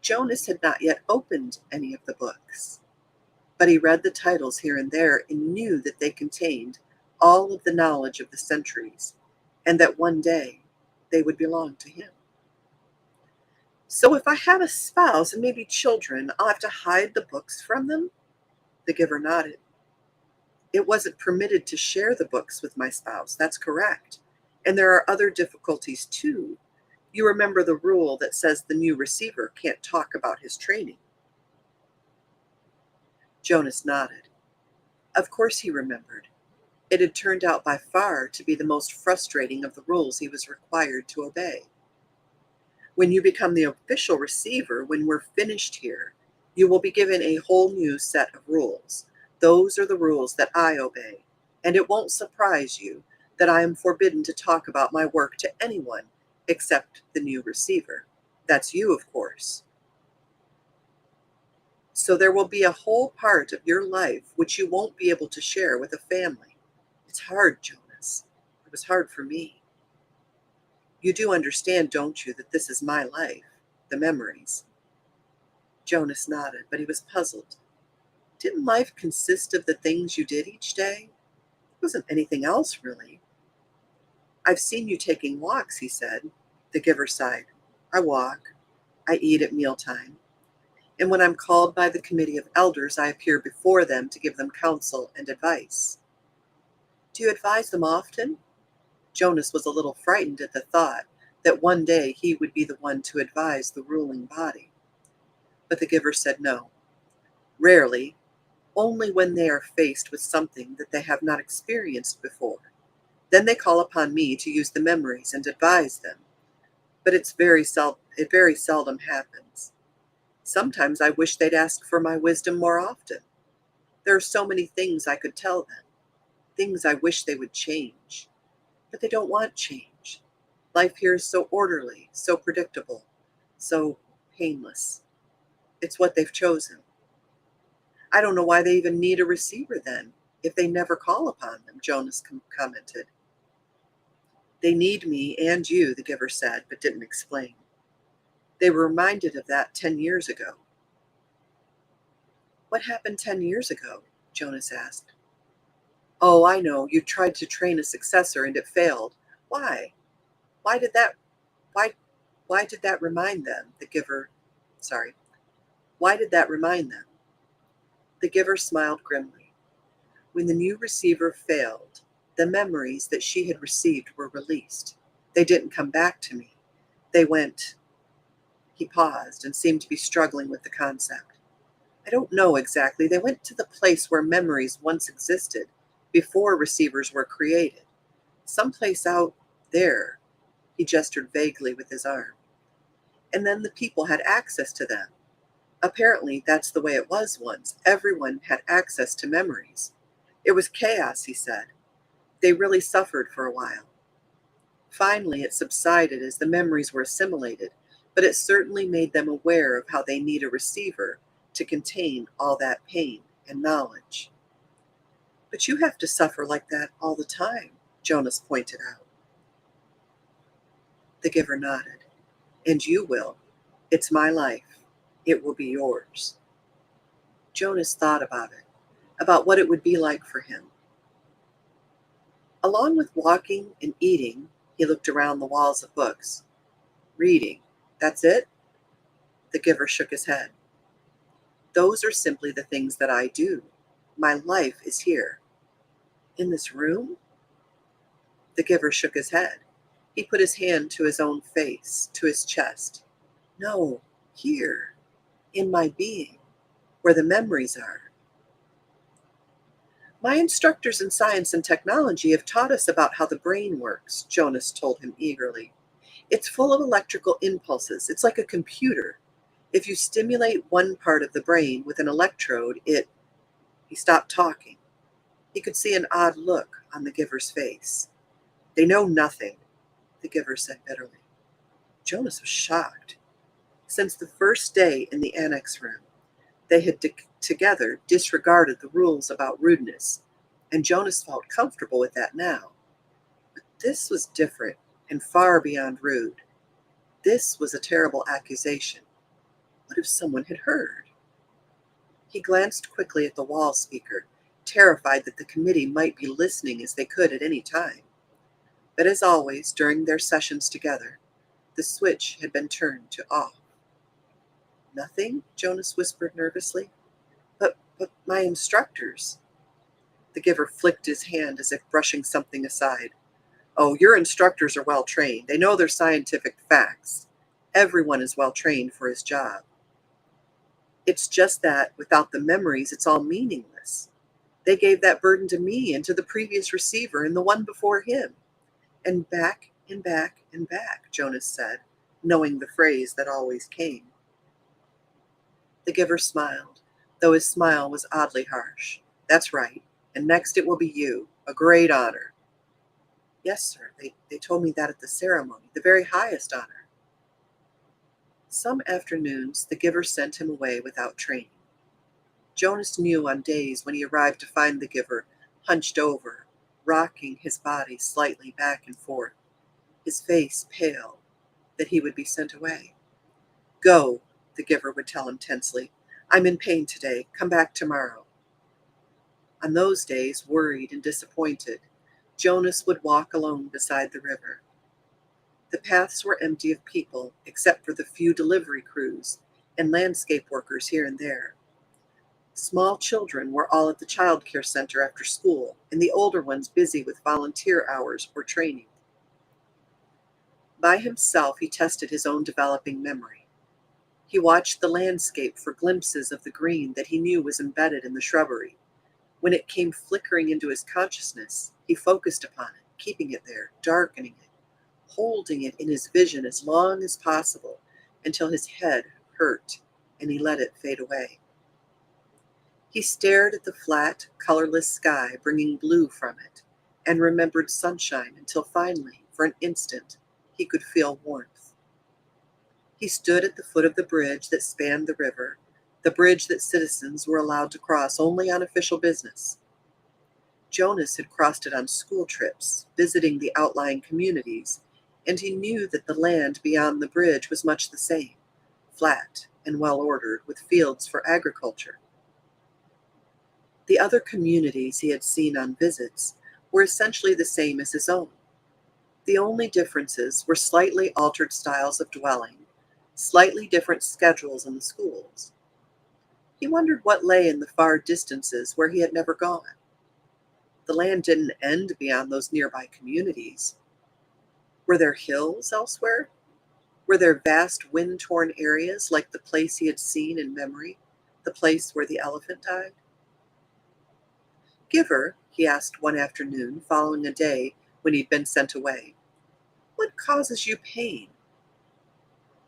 Jonas had not yet opened any of the books. But he read the titles here and there and knew that they contained all of the knowledge of the centuries, and that one day they would belong to him. So if I have a spouse and maybe children, I'll have to hide the books from them? The giver nodded. It wasn't permitted to share the books with my spouse, that's correct. And there are other difficulties too. You remember the rule that says the new receiver can't talk about his training. Jonas nodded. Of course he remembered. It had turned out by far to be the most frustrating of the rules he was required to obey. When you become the official receiver, when we're finished here, you will be given a whole new set of rules. Those are the rules that I obey, and it won't surprise you that I am forbidden to talk about my work to anyone except the new receiver. That's you, of course. So there will be a whole part of your life which you won't be able to share with a family. It's hard, Jonas. It was hard for me. You do understand, don't you, that this is my life, the memories? Jonas nodded, but he was puzzled. Didn't life consist of the things you did each day? It wasn't anything else, really. I've seen you taking walks, he said. The giver sighed. I walk. I eat at mealtime. And when I'm called by the committee of elders, I appear before them to give them counsel and advice. Do you advise them often? Jonas was a little frightened at the thought that one day he would be the one to advise the ruling body. But the giver said no. Rarely, only when they are faced with something that they have not experienced before. Then they call upon me to use the memories and advise them. But it very seldom happens. Sometimes I wish they'd ask for my wisdom more often. There are so many things I could tell them, things I wish they would change. But they don't want change. Life here is so orderly, so predictable, so painless. It's what they've chosen. I don't know why they even need a receiver then, if they never call upon them, Jonas commented. They need me and you, the giver said, but didn't explain. They were reminded of that 10 years ago. What happened 10 years ago? Jonas asked. Oh, I know, you tried to train a successor and it failed. Why? Why did that remind them? Why did that remind them? The giver smiled grimly. When the new receiver failed, the memories that she had received were released. They didn't come back to me. They went. He paused and seemed to be struggling with the concept. I don't know exactly. They went to the place where memories once existed, before receivers were created. Someplace out there, he gestured vaguely with his arm. And then the people had access to them. Apparently, that's the way it was once. Everyone had access to memories. It was chaos, he said. They really suffered for a while. Finally, it subsided as the memories were assimilated, but it certainly made them aware of how they need a receiver to contain all that pain and knowledge. But you have to suffer like that all the time, Jonas pointed out. The giver nodded. And you will. It's my life. It will be yours. Jonas thought about it, about what it would be like for him. Along with walking and eating, he looked around the walls of books. Reading, that's it? The giver shook his head. Those are simply the things that I do. My life is here. In this room? The giver shook his head. He put his hand to his own face, to his chest. No, here, in my being, where the memories are. My instructors in science and technology have taught us about how the brain works, Jonas told him eagerly. It's full of electrical impulses. It's like a computer. If you stimulate one part of the brain with an electrode, He stopped talking. He could see an odd look on the giver's face. They know nothing, the giver said bitterly. Jonas was shocked. Since the first day in the annex room, they had together disregarded the rules about rudeness, and Jonas felt comfortable with that now. But this was different and far beyond rude. This was a terrible accusation. What if someone had heard? He glanced quickly at the wall speaker, terrified that the committee might be listening as they could at any time. But as always, during their sessions together, the switch had been turned to off. Nothing? Jonas whispered nervously. But my instructors. The giver flicked his hand as if brushing something aside. Oh, your instructors are well trained. They know their scientific facts. Everyone is well trained for his job. It's just that without the memories, it's all meaningless. They gave that burden to me and to the previous receiver and the one before him. And back and back and back, Jonas said, knowing the phrase that always came. The giver smiled, though his smile was oddly harsh. That's right, and next it will be you, a great honor. Yes, sir, they told me that at the ceremony, the very highest honor. Some afternoons, the giver sent him away without training. Jonas knew on days when he arrived to find the giver hunched over, rocking his body slightly back and forth, his face pale, that he would be sent away. Go, the giver would tell him tensely. I'm in pain today. Come back tomorrow. On those days, worried and disappointed, Jonas would walk alone beside the river. The paths were empty of people, except for the few delivery crews and landscape workers here and there. Small children were all at the child care center after school, and the older ones busy with volunteer hours or training. By himself, he tested his own developing memory. He watched the landscape for glimpses of the green that he knew was embedded in the shrubbery. When it came flickering into his consciousness, he focused upon it, keeping it there, darkening it, holding it in his vision as long as possible until his head hurt and he let it fade away. He stared at the flat, colorless sky bringing blue from it and remembered sunshine until finally, for an instant, he could feel warmth. He stood at the foot of the bridge that spanned the river, the bridge that citizens were allowed to cross only on official business. Jonas had crossed it on school trips, visiting the outlying communities, and he knew that the land beyond the bridge was much the same, flat and well ordered, with fields for agriculture. The other communities he had seen on visits were essentially the same as his own. The only differences were slightly altered styles of dwelling, slightly different schedules in the schools. He wondered what lay in the far distances where he had never gone. The land didn't end beyond those nearby communities. Were there hills elsewhere? Were there vast wind-torn areas like the place he had seen in memory, the place where the elephant died? Giver, he asked one afternoon following a day when he'd been sent away, what causes you pain?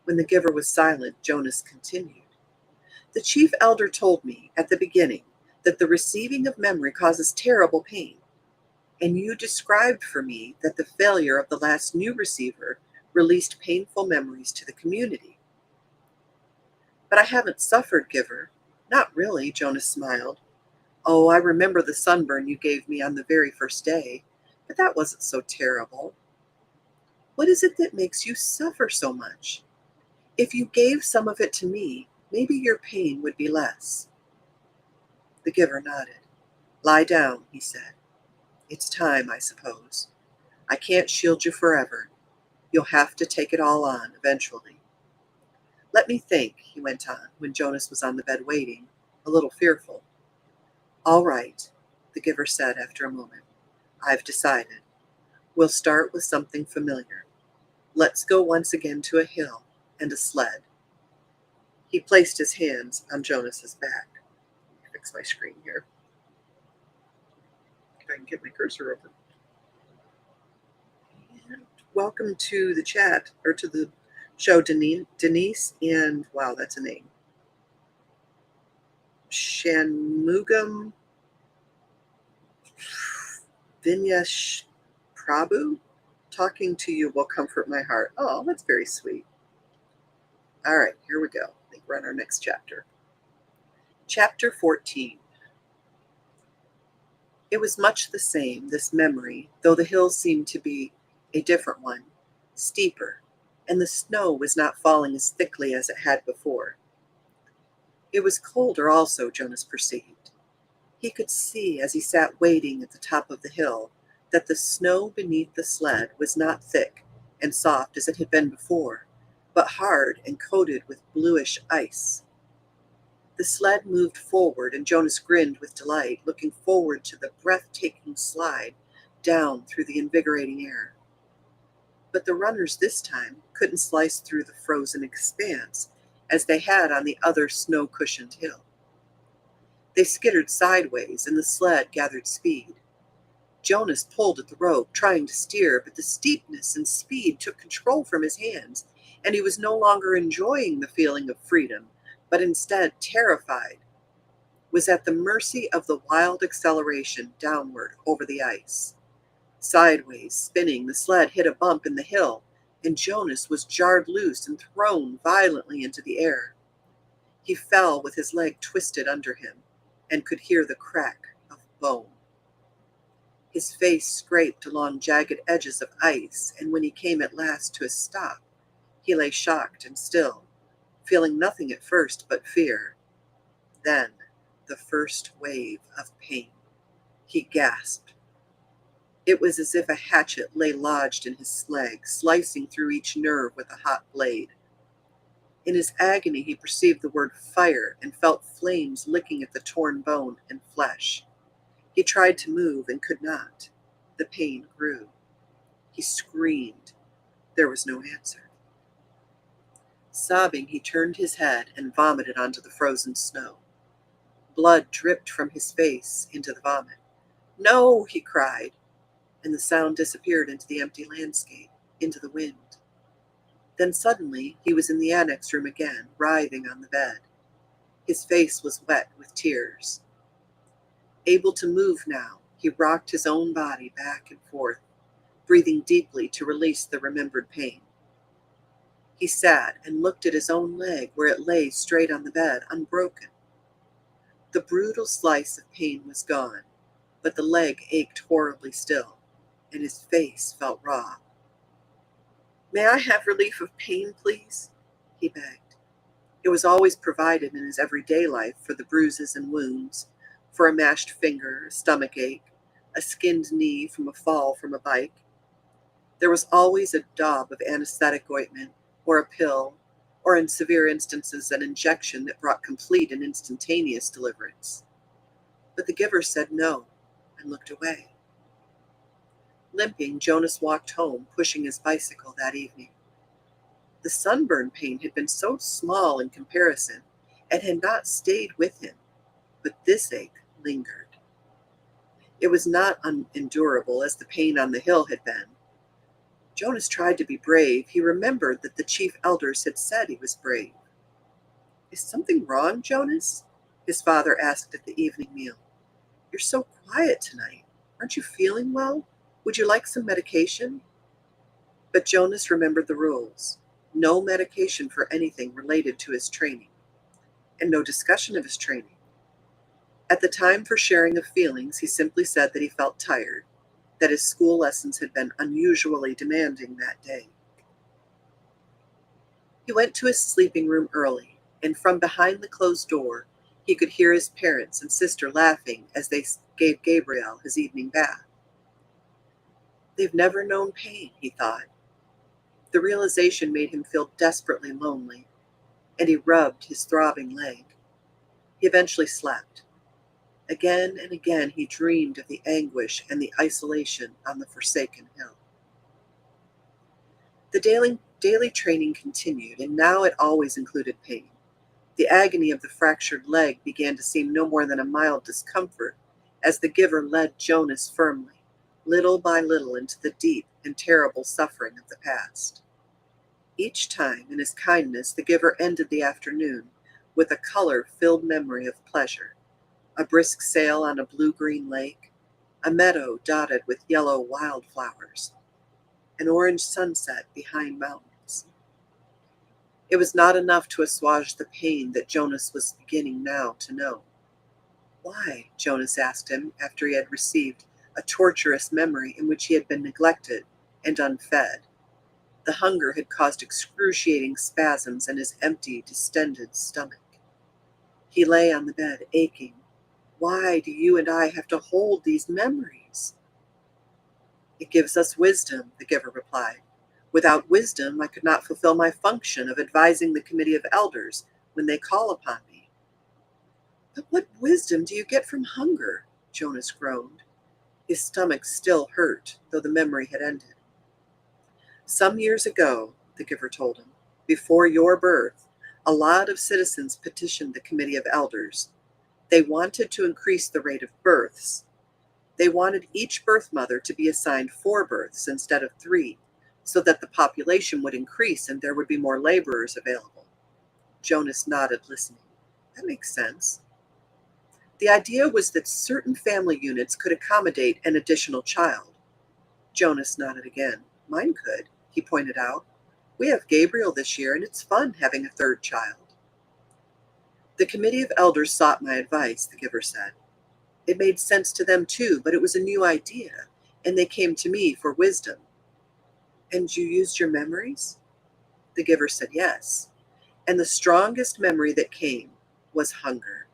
When the giver was silent, Jonas continued. The chief elder told me at the beginning that the receiving of memory causes terrible pain, and you described for me that the failure of the last new receiver released painful memories to the community. But I haven't suffered, Giver. Not really, Jonas smiled. Oh, I remember the sunburn you gave me on the very first day, but that wasn't so terrible. What is it that makes you suffer so much? If you gave some of it to me, maybe your pain would be less. The giver nodded. Lie down, he said. It's time, I suppose. I can't shield you forever. You'll have to take it all on eventually. Let me think, he went on, when Jonas was on the bed waiting, a little fearful. All right, the giver said after a moment. I've decided. We'll start with something familiar. Let's go once again to a hill and a sled. He placed his hands on Jonas's back. Let me fix my screen here. If I can get my cursor over. And welcome to the chat, or to the show, Denise, and wow, that's a name. Shanmugam Vinyash Prabhu. Talking to you will comfort my heart. Oh, that's very sweet. All right, here we go. I think we're on our next chapter. Chapter 14. It was much the same, this memory, though the hill seemed to be a different one, steeper, and the snow was not falling as thickly as it had before. It was colder also, Jonas perceived. He could see, as he sat waiting at the top of the hill, that the snow beneath the sled was not thick and soft as it had been before, but hard and coated with bluish ice. The sled moved forward, and Jonas grinned with delight, looking forward to the breathtaking slide down through the invigorating air. But the runners this time couldn't slice through the frozen expanse as they had on the other snow-cushioned hill. They skittered sideways, and the sled gathered speed. Jonas pulled at the rope, trying to steer, but the steepness and speed took control from his hands, and he was no longer enjoying the feeling of freedom, but instead terrified, was at the mercy of the wild acceleration downward over the ice. Sideways, spinning, the sled hit a bump in the hill, and Jonas was jarred loose and thrown violently into the air. He fell with his leg twisted under him, and could hear the crack of bone. His face scraped along jagged edges of ice, and when he came at last to a stop, he lay shocked and still, feeling nothing at first but fear. Then the first wave of pain. He gasped. It was as if a hatchet lay lodged in his leg, slicing through each nerve with a hot blade. In his agony he perceived the word fire and felt flames licking at the torn bone and flesh. He tried to move and could not. The pain grew. He screamed. There was no answer. Sobbing, he turned his head and vomited onto the frozen snow. Blood dripped from his face into the vomit. "No!" he cried, and the sound disappeared into the empty landscape, into the wind. Then suddenly he was in the annex room again, writhing on the bed. His face was wet with tears. Able to move now, he rocked his own body back and forth, breathing deeply to release the remembered pain. He sat and looked at his own leg where it lay straight on the bed, unbroken. The brutal slice of pain was gone, but the leg ached horribly still, and his face felt raw. "May I have relief of pain, please?" he begged. It was always provided in his everyday life for the bruises and wounds, for a mashed finger, a stomach ache, a skinned knee from a fall from a bike. There was always a daub of anesthetic ointment, or a pill, or in severe instances an injection that brought complete and instantaneous deliverance. But the giver said no, and looked away. Limping, Jonas walked home, pushing his bicycle that evening. The sunburn pain had been so small in comparison, and had not stayed with him, but this ache lingered. It was not unendurable as the pain on the hill had been. Jonas tried to be brave. He remembered that the chief elders had said he was brave. "Is something wrong, Jonas?" his father asked at the evening meal. "You're so quiet tonight. Aren't you feeling well? Would you like some medication?" But Jonas remembered the rules. No medication for anything related to his training, and no discussion of his training. At the time for sharing of feelings, he simply said that he felt tired, that his school lessons had been unusually demanding that day. He went to his sleeping room early, and from behind the closed door, he could hear his parents and sister laughing as they gave Gabriel his evening bath. They've never known pain, he thought. The realization made him feel desperately lonely, and he rubbed his throbbing leg. He eventually slept. Again and again he dreamed of the anguish and the isolation on the forsaken hill. The daily training continued, and now it always included pain. The agony of the fractured leg began to seem no more than a mild discomfort as the giver led Jonas firmly, little by little, into the deep and terrible suffering of the past. Each time, in his kindness, the giver ended the afternoon with a color-filled memory of pleasure. A brisk sail on a blue-green lake, a meadow dotted with yellow wildflowers, an orange sunset behind mountains. It was not enough to assuage the pain that Jonas was beginning now to know. Why? Jonas asked him after he had received a torturous memory in which he had been neglected and unfed. The hunger had caused excruciating spasms in his empty, distended stomach. He lay on the bed, aching. Why do you and I have to hold these memories? It gives us wisdom, the giver replied. Without wisdom, I could not fulfill my function of advising the committee of elders when they call upon me. But what wisdom do you get from hunger? Jonas groaned. His stomach still hurt, though the memory had ended. Some years ago, the giver told him, before your birth, a lot of citizens petitioned the committee of elders. They wanted to increase the rate of births. They wanted each birth mother to be assigned 4 births instead of 3, so that the population would increase and there would be more laborers available. Jonas nodded, listening. That makes sense. The idea was that certain family units could accommodate an additional child. Jonas nodded again. Mine could, he pointed out. We have Gabriel this year, and it's fun having a 3rd child. The committee of elders sought my advice, the giver said. It made sense to them too, but it was a new idea, and they came to me for wisdom. And you used your memories? The giver said yes. And the strongest memory that came was hunger.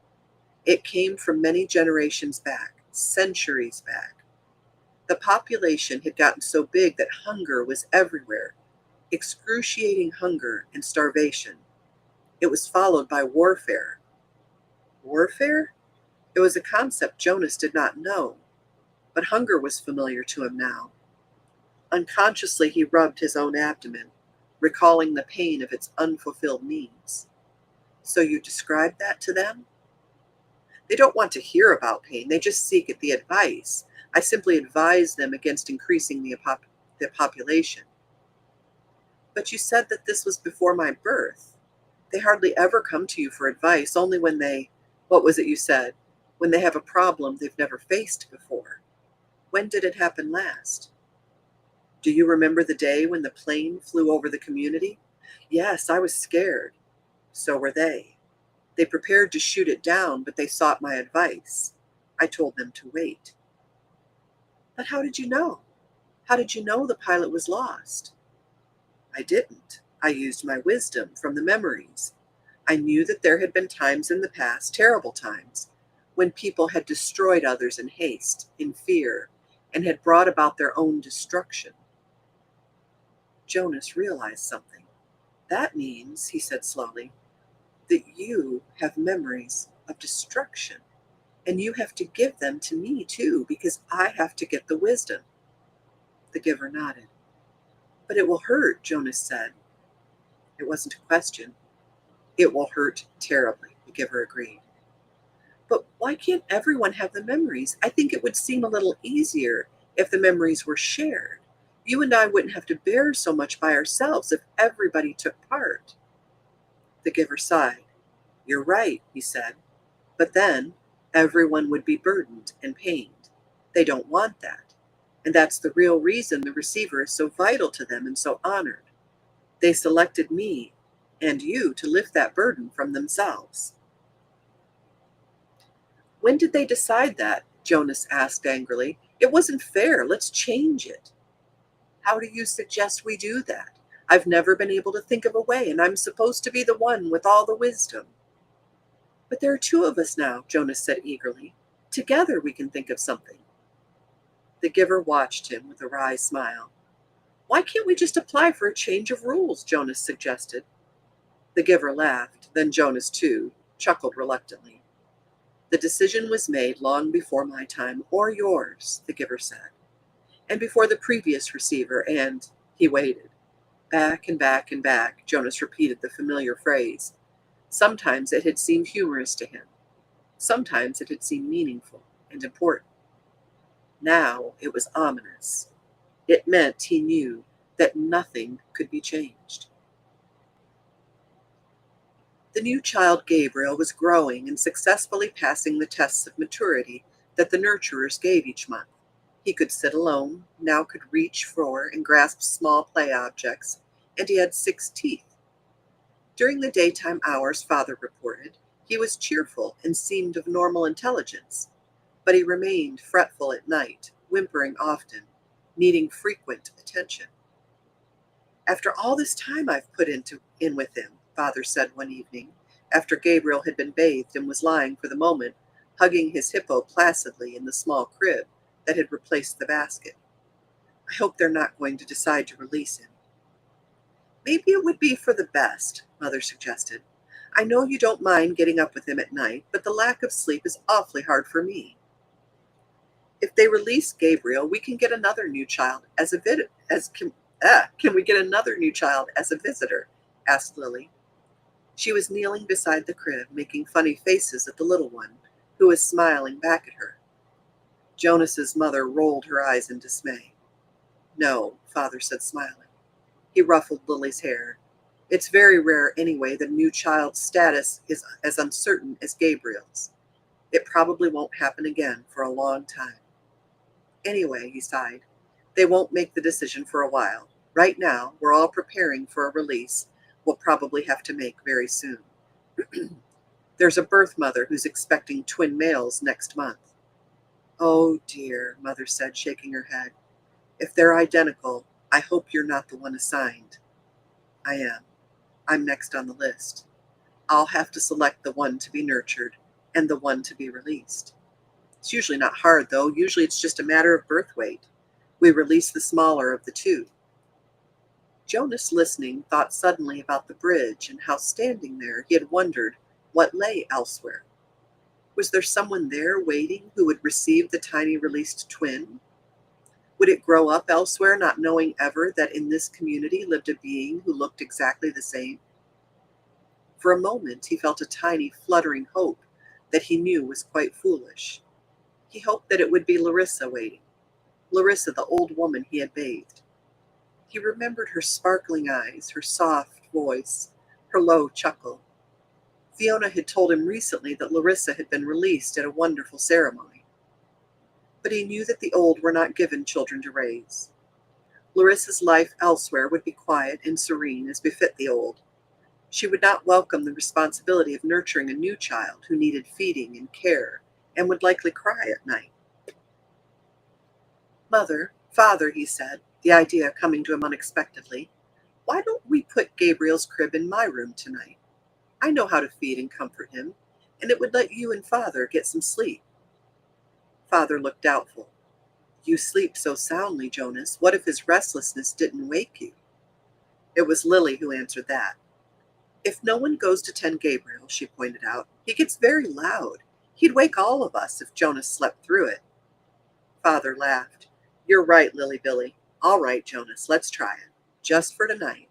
It came from many generations back, centuries back. The population had gotten so big that hunger was everywhere, excruciating hunger and starvation. It was followed by warfare. Warfare? It was a concept Jonas did not know, but hunger was familiar to him now. Unconsciously, he rubbed his own abdomen, recalling the pain of its unfulfilled needs. So you described that to them? They don't want to hear about pain, they just seek the advice. I simply advise them against increasing the population. But you said that this was before my birth. They hardly ever come to you for advice, only when what was it you said? When they have a problem they've never faced before. When did it happen last? Do you remember the day when the plane flew over the community? Yes, I was scared. So were they. They prepared to shoot it down, but they sought my advice. I told them to wait. But how did you know? How did you know the pilot was lost? I didn't. I used my wisdom from the memories. I knew that there had been times in the past, terrible times, when people had destroyed others in haste, in fear, and had brought about their own destruction. Jonas realized something. That means, he said slowly, that you have memories of destruction, and you have to give them to me too, because I have to get the wisdom. The giver nodded. But it will hurt, Jonas said. It wasn't a question. It will hurt terribly, the giver agreed. But why can't everyone have the memories? I think it would seem a little easier if the memories were shared. You and I wouldn't have to bear so much by ourselves if everybody took part. The giver sighed. You're right, he said. But then everyone would be burdened and pained. They don't want that. And that's the real reason the receiver is so vital to them and so honored. They selected me and you to lift that burden from themselves. When did they decide that? Jonas asked angrily. It wasn't fair. Let's change it. How do you suggest we do that? I've never been able to think of a way, and I'm supposed to be the one with all the wisdom. But there are 2 of us now, Jonas said eagerly. Together we can think of something. The giver watched him with a wry smile. Why can't we just apply for a change of rules? Jonas suggested. The giver laughed, then Jonas too, chuckled reluctantly. The decision was made long before my time, or yours, the giver said, and before the previous receiver, and he waited. Back and back and back, Jonas repeated the familiar phrase. Sometimes it had seemed humorous to him. Sometimes it had seemed meaningful and important. Now it was ominous. It meant he knew that nothing could be changed. The new child Gabriel was growing and successfully passing the tests of maturity that the nurturers gave each month. He could sit alone, now could reach for and grasp small play objects, and he had 6 teeth. During the daytime hours, Father reported, he was cheerful and seemed of normal intelligence, but he remained fretful at night, whimpering often, needing frequent attention. After all this time I've put in with him, Father said one evening, after Gabriel had been bathed and was lying for the moment, hugging his hippo placidly in the small crib that had replaced the basket. I hope they're not going to decide to release him. Maybe it would be for the best, Mother suggested. I know you don't mind getting up with him at night, but the lack of sleep is awfully hard for me. If they release Gabriel, we can get another new child as a vid- as can we get another new child as a visitor? Asked Lily. She was kneeling beside the crib, making funny faces at the little one, who was smiling back at her. Jonas's mother rolled her eyes in dismay. No, Father said, smiling. He ruffled Lily's hair. It's very rare anyway that a new child's status is as uncertain as Gabriel's. It probably won't happen again for a long time. Anyway, he sighed, they won't make the decision for a while. Right now, we're all preparing for a release we'll probably have to make very soon. There's a birth mother who's expecting twin males next month. Oh dear, Mother said, shaking her head. If they're identical, I hope you're not the one assigned. I am. I'm next on the list. I'll have to select the one to be nurtured and the one to be released. It's usually not hard, though. Usually it's just a matter of birth weight. We release the smaller of the two. Jonas, listening, thought suddenly about the bridge and how, standing there, he had wondered what lay elsewhere. Was there someone there waiting who would receive the tiny released twin? Would it grow up elsewhere, not knowing ever that in this community lived a being who looked exactly the same? For a moment he felt a tiny fluttering hope that he knew was quite foolish. He hoped that it would be Larissa waiting, Larissa, the old woman he had bathed. He remembered her sparkling eyes, her soft voice, her low chuckle. Fiona had told him recently that Larissa had been released at a wonderful ceremony. But he knew that the old were not given children to raise. Larissa's life elsewhere would be quiet and serene as befit the old. She would not welcome the responsibility of nurturing a new child who needed feeding and care and would likely cry at night. Mother, Father, he said, the idea coming to him unexpectedly, why don't we put Gabriel's crib in my room tonight? I know how to feed and comfort him, and it would let you and Father get some sleep. Father looked doubtful. You sleep so soundly, Jonas. What if his restlessness didn't wake you? It was Lily who answered that. If no one goes to tend Gabriel, she pointed out, he gets very loud. He'd wake all of us if Jonas slept through it. Father laughed. You're right, Lily Billy. All right, Jonas, let's try it. Just for tonight.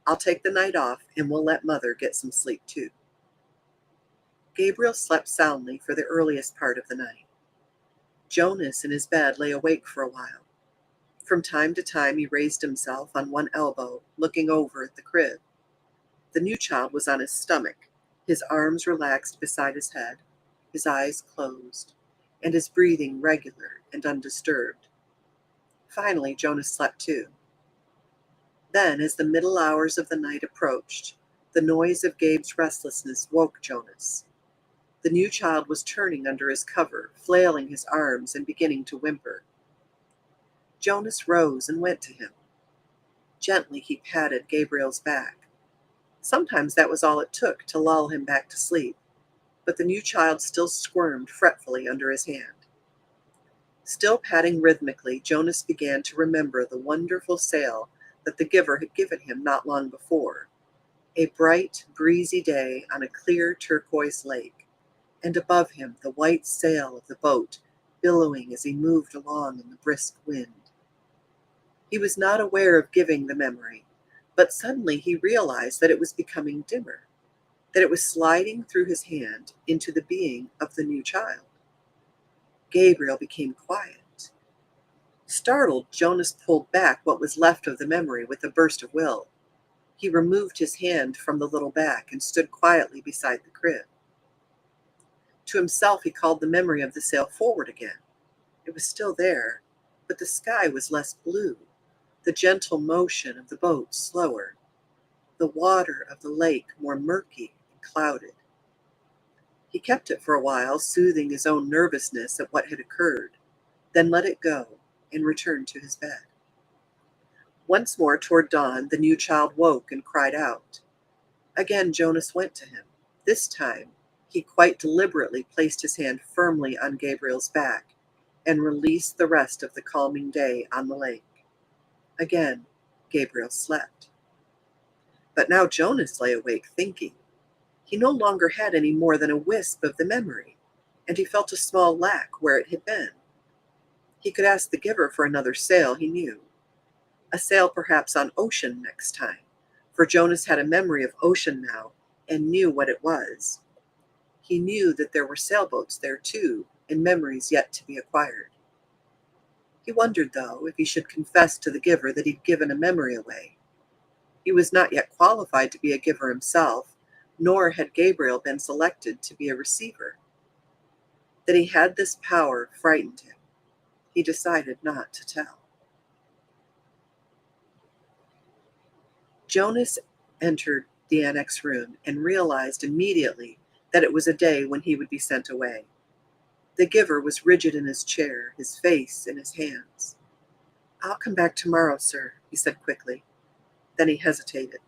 I'll take the night off, and we'll let Mother get some sleep, too. Gabriel slept soundly for the earliest part of the night. Jonas in his bed lay awake for a while. From time to time he raised himself on one elbow, looking over at the crib. The new child was on his stomach, his arms relaxed beside his head, his eyes closed, and his breathing regular and undisturbed. Finally, Jonas slept too. Then, as the middle hours of the night approached, the noise of Gabe's restlessness woke Jonas. The new child was turning under his cover, flailing his arms and beginning to whimper. Jonas rose and went to him. Gently he patted Gabriel's back. Sometimes that was all it took to lull him back to sleep, but the new child still squirmed fretfully under his hand. Still patting rhythmically, Jonas began to remember the wonderful sail that the giver had given him not long before. A bright, breezy day on a clear turquoise lake, and above him the white sail of the boat billowing as he moved along in the brisk wind. He was not aware of giving the memory, but suddenly he realized that it was becoming dimmer, that it was sliding through his hand into the being of the new child. Gabriel became quiet. Startled, Jonas pulled back what was left of the memory with a burst of will. He removed his hand from the little back and stood quietly beside the crib. To himself he called the memory of the sail forward again. It was still there, but the sky was less blue, the gentle motion of the boat slower. the water of the lake more murky and clouded. He kept it for a while, soothing his own nervousness at what had occurred, then let it go and returned to his bed. Once more toward dawn, the new child woke and cried out. Again Jonas went to him. This time, he quite deliberately placed his hand firmly on Gabriel's back and released the rest of the calming day on the lake. Again, Gabriel slept. But now Jonas lay awake thinking. He no longer had any more than a wisp of the memory, and he felt a small lack where it had been. He could ask the giver for another sail, he knew. A sail perhaps on ocean next time, for Jonas had a memory of ocean now and knew what it was. He knew that there were sailboats there too, and memories yet to be acquired. He wondered, though, if he should confess to the giver that he'd given a memory away. He was not yet qualified to be a giver himself, nor had Gabriel been selected to be a receiver. That he had this power frightened him. He decided not to tell. Jonas entered the annex room and realized immediately that it was a day when he would be sent away. The giver was rigid in his chair, his face in his hands. "I'll come back tomorrow, sir," he said quickly. Then he hesitated.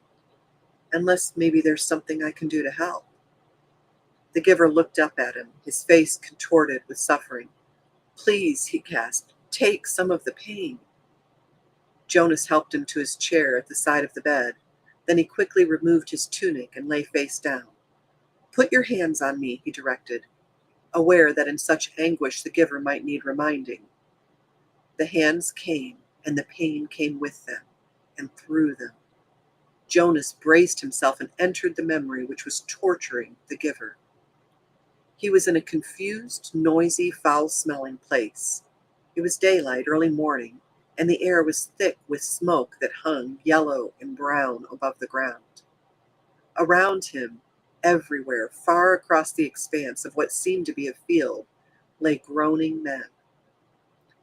"Unless maybe there's something I can do to help." The giver looked up at him, his face contorted with suffering. "Please," he gasped, "take some of the pain." Jonas helped him to his chair at the side of the bed. Then he quickly removed his tunic and lay face down. "Put your hands on me," he directed, aware that in such anguish the giver might need reminding. The hands came, and the pain came with them, and through them. Jonas braced himself and entered the memory which was torturing the giver. He was in a confused, noisy, foul-smelling place. It was daylight, early morning, and the air was thick with smoke that hung yellow and brown above the ground. Around him, everywhere, far across the expanse of what seemed to be a field, lay groaning men.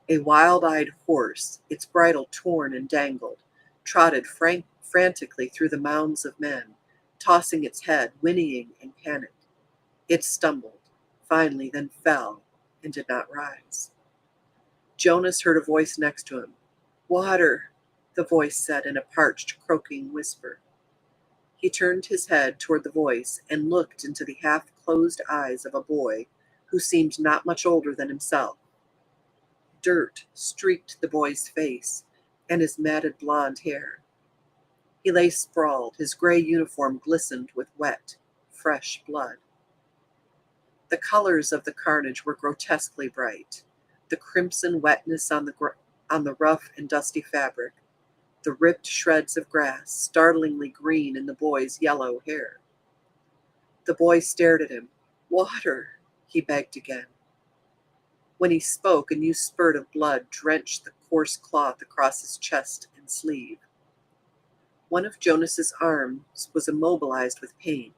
A wild-eyed horse, its bridle torn and dangled, trotted frantically through the mounds of men, tossing its head, whinnying in panic. It stumbled, finally, then fell, and did not rise. Jonas heard a voice next to him. "Water," the voice said in a parched, croaking whisper. He turned his head toward the voice and looked into the half-closed eyes of a boy who seemed not much older than himself. Dirt streaked the boy's face and his matted blonde hair. He lay sprawled, his gray uniform glistened with wet, fresh blood. The colors of the carnage were grotesquely bright. The crimson wetness on the rough and dusty fabric, the ripped shreds of grass, startlingly green in the boy's yellow hair. The boy stared at him. "Water," he begged again. When he spoke, a new spurt of blood drenched the coarse cloth across his chest and sleeve. One of Jonas's arms was immobilized with pain,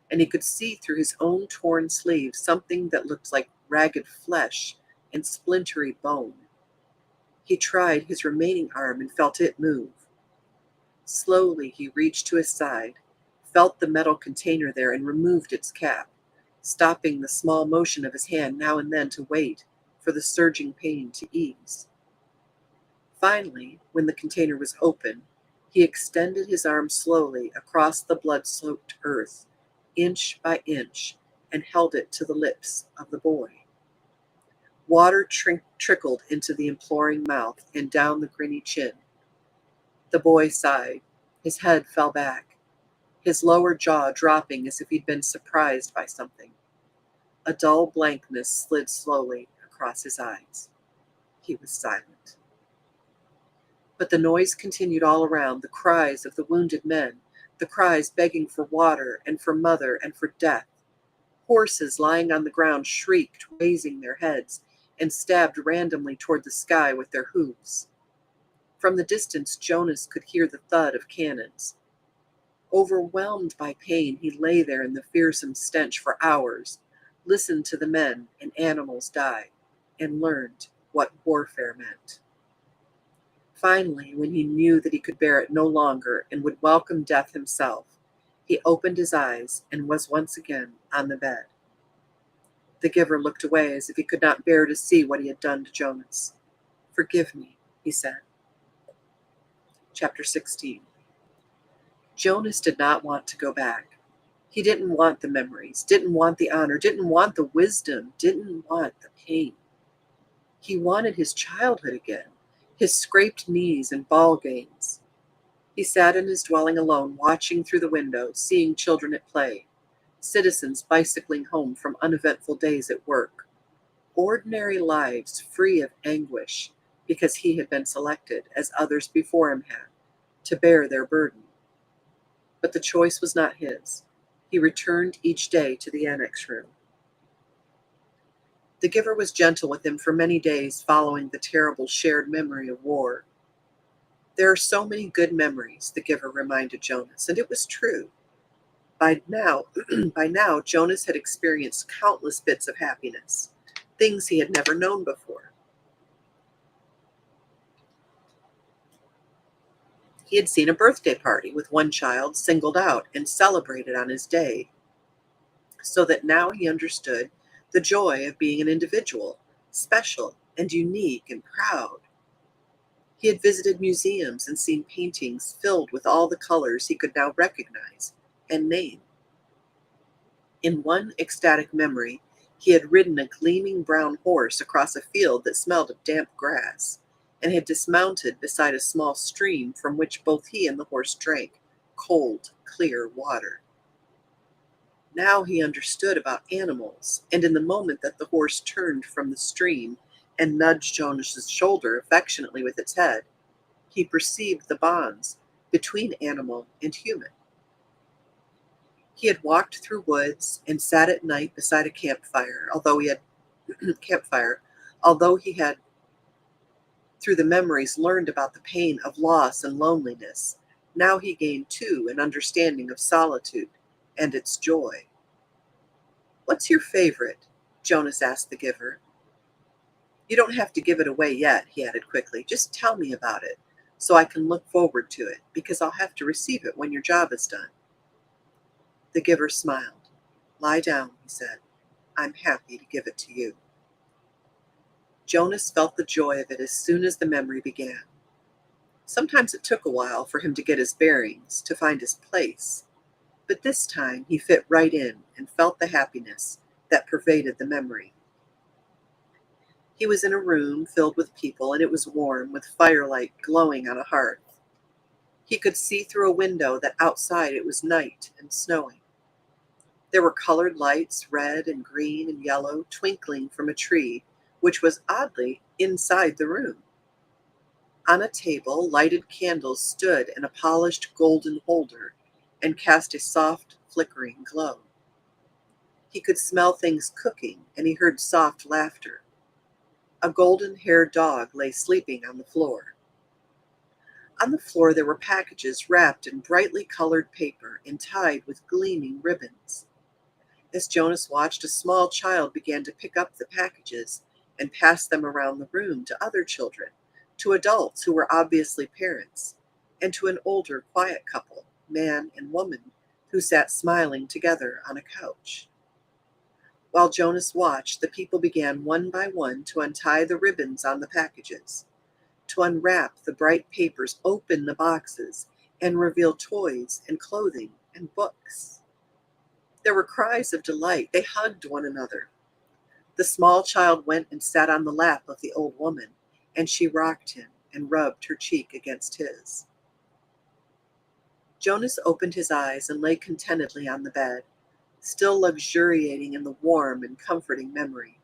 and he could see through his own torn sleeve something that looked like ragged flesh and splintery bone. He tried his remaining arm and felt it move. Slowly he reached to his side, felt the metal container there and removed its cap, stopping the small motion of his hand now and then to wait for the surging pain to ease. Finally, when the container was open, he extended his arm slowly across the blood-soaked earth, inch by inch, and held it to the lips of the boy. Water trickled into the imploring mouth and down the grinny chin. The boy sighed. His head fell back, his lower jaw dropping as if he'd been surprised by something. A dull blankness slid slowly across his eyes. He was silent. But the noise continued all around, the cries of the wounded men, the cries begging for water and for mother and for death. Horses lying on the ground shrieked, raising their heads, and stabbed randomly toward the sky with their hooves. From the distance, Jonas could hear the thud of cannons. Overwhelmed by pain, he lay there in the fearsome stench for hours, listened to the men and animals die, and learned what warfare meant. Finally, when he knew that he could bear it no longer and would welcome death himself, he opened his eyes and was once again on the bed. The giver looked away as if he could not bear to see what he had done to Jonas. "Forgive me," he said. Chapter 16. Jonas did not want to go back. He didn't want the memories, didn't want the honor, didn't want the wisdom, didn't want the pain. He wanted his childhood again, his scraped knees and ball games. He sat in his dwelling alone, watching through the window, seeing children at play, citizens bicycling home from uneventful days at work, ordinary lives free of anguish because he had been selected, as others before him had, to bear their burden. But the choice was not his. He returned each day to the annex room. The giver was gentle with him for many days following the terrible shared memory of war. "There are so many good memories," the giver reminded Jonas, and it was true. By now, by now, Jonas had experienced countless bits of happiness, things he had never known before. He had seen a birthday party with one child singled out and celebrated on his day, so that now he understood the joy of being an individual, special and unique and proud. He had visited museums and seen paintings filled with all the colors he could now recognize and name. In one ecstatic memory, he had ridden a gleaming brown horse across a field that smelled of damp grass, and had dismounted beside a small stream from which both he and the horse drank cold, clear water. Now he understood about animals, and in the moment that the horse turned from the stream and nudged Jonas's shoulder affectionately with its head, he perceived the bonds between animal and human. He had walked through woods and sat at night beside a campfire, although he had through the memories learned about the pain of loss and loneliness. Now he gained too an understanding of solitude and its joy. "What's your favorite?" Jonas asked the giver. "You don't have to give it away yet," he added quickly. "Just tell me about it, so I can look forward to it, because I'll have to receive it when your job is done." The giver smiled. "Lie down," he said. "I'm happy to give it to you." Jonas felt the joy of it as soon as the memory began. Sometimes it took a while for him to get his bearings, to find his place, but this time he fit right in and felt the happiness that pervaded the memory. He was in a room filled with people, and it was warm, with firelight glowing on a hearth. He could see through a window that outside it was night and snowing. There were colored lights, red and green and yellow, twinkling from a tree, which was oddly inside the room. On a table, lighted candles stood in a polished golden holder and cast a soft, flickering glow. He could smell things cooking, and he heard soft laughter. A golden-haired dog lay sleeping on the floor. On the floor there were packages wrapped in brightly colored paper and tied with gleaming ribbons. As Jonas watched, a small child began to pick up the packages and pass them around the room to other children, to adults who were obviously parents, and to an older, quiet couple, man and woman, who sat smiling together on a couch. While Jonas watched, the people began one by one to untie the ribbons on the packages, to unwrap the bright papers, open the boxes, and reveal toys and clothing and books. There were cries of delight. They hugged one another. The small child went and sat on the lap of the old woman, and she rocked him and rubbed her cheek against his. Jonas opened his eyes and lay contentedly on the bed, still luxuriating in the warm and comforting memory.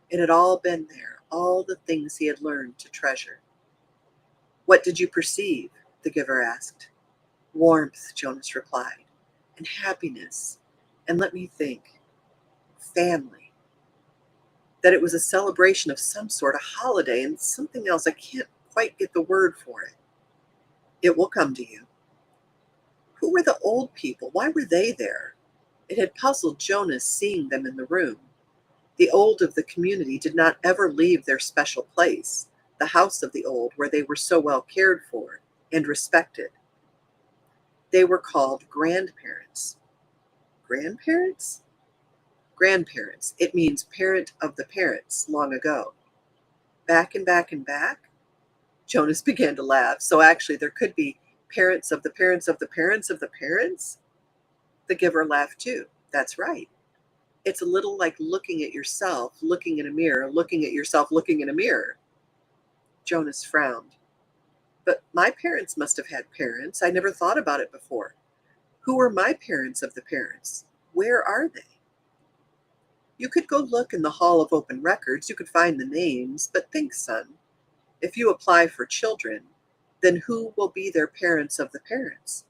It had all been there, all the things he had learned to treasure. "What did you perceive?" the giver asked. "Warmth," Jonas replied, "and happiness, and let me think, family. That it was a celebration of some sort, a holiday, and something else. I can't quite get the word for it." "It will come to you." Who were the old people? Why were they there? It had puzzled Jonas seeing them in the room. The old of the community did not ever leave their special place. the house of the old where they were so well cared for and respected. They were called grandparents. Grandparents? Grandparents. It means parent of the parents long ago. Back and back and back? Jonas began to laugh. So actually, there could be parents of the parents of the parents of the parents? The giver laughed too. That's right. It's a little like looking at yourself, looking in a mirror, looking at yourself, looking in a mirror. Jonas frowned. But my parents must have had parents. I never thought about it before. Who were my parents of the parents? Where are they? You could go look in the Hall of Open Records. You could find the names. But think, son, if you apply for children, then who will be their parents of the parents?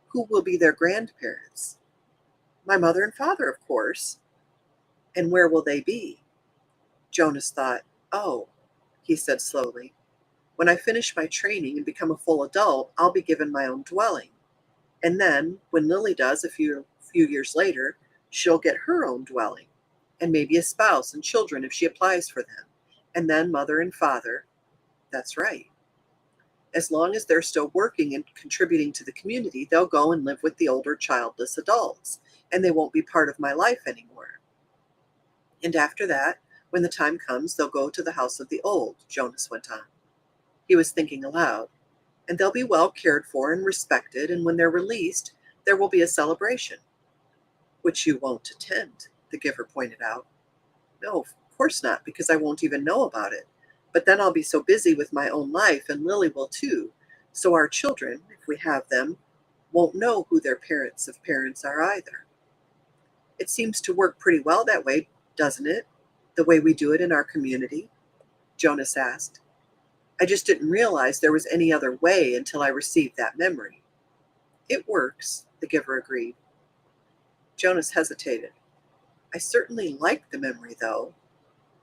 Who will be their grandparents? My mother and father, of course. And where will they be? Jonas thought, oh, he said slowly, when I finish my training and become a full adult, I'll be given my own dwelling. And then, when Lily does a few years later, she'll get her own dwelling, and maybe a spouse and children if she applies for them. And then mother and father. That's right. As long as they're still working and contributing to the community, they'll go and live with the older childless adults, and they won't be part of my life anymore. And after that, when the time comes, they'll go to the house of the old, Jonas went on. He was thinking aloud. And they'll be well cared for and respected, and when they're released, there will be a celebration. Which you won't attend, the giver pointed out. No, of course not, because I won't even know about it. But then I'll be so busy with my own life, and Lily will too, so our children, if we have them, won't know who their parents of parents are either. It seems to work pretty well that way, doesn't it? The way we do it in our community? Jonas asked. I just didn't realize there was any other way until I received that memory. It works, the giver agreed. Jonas hesitated. I certainly like the memory, though.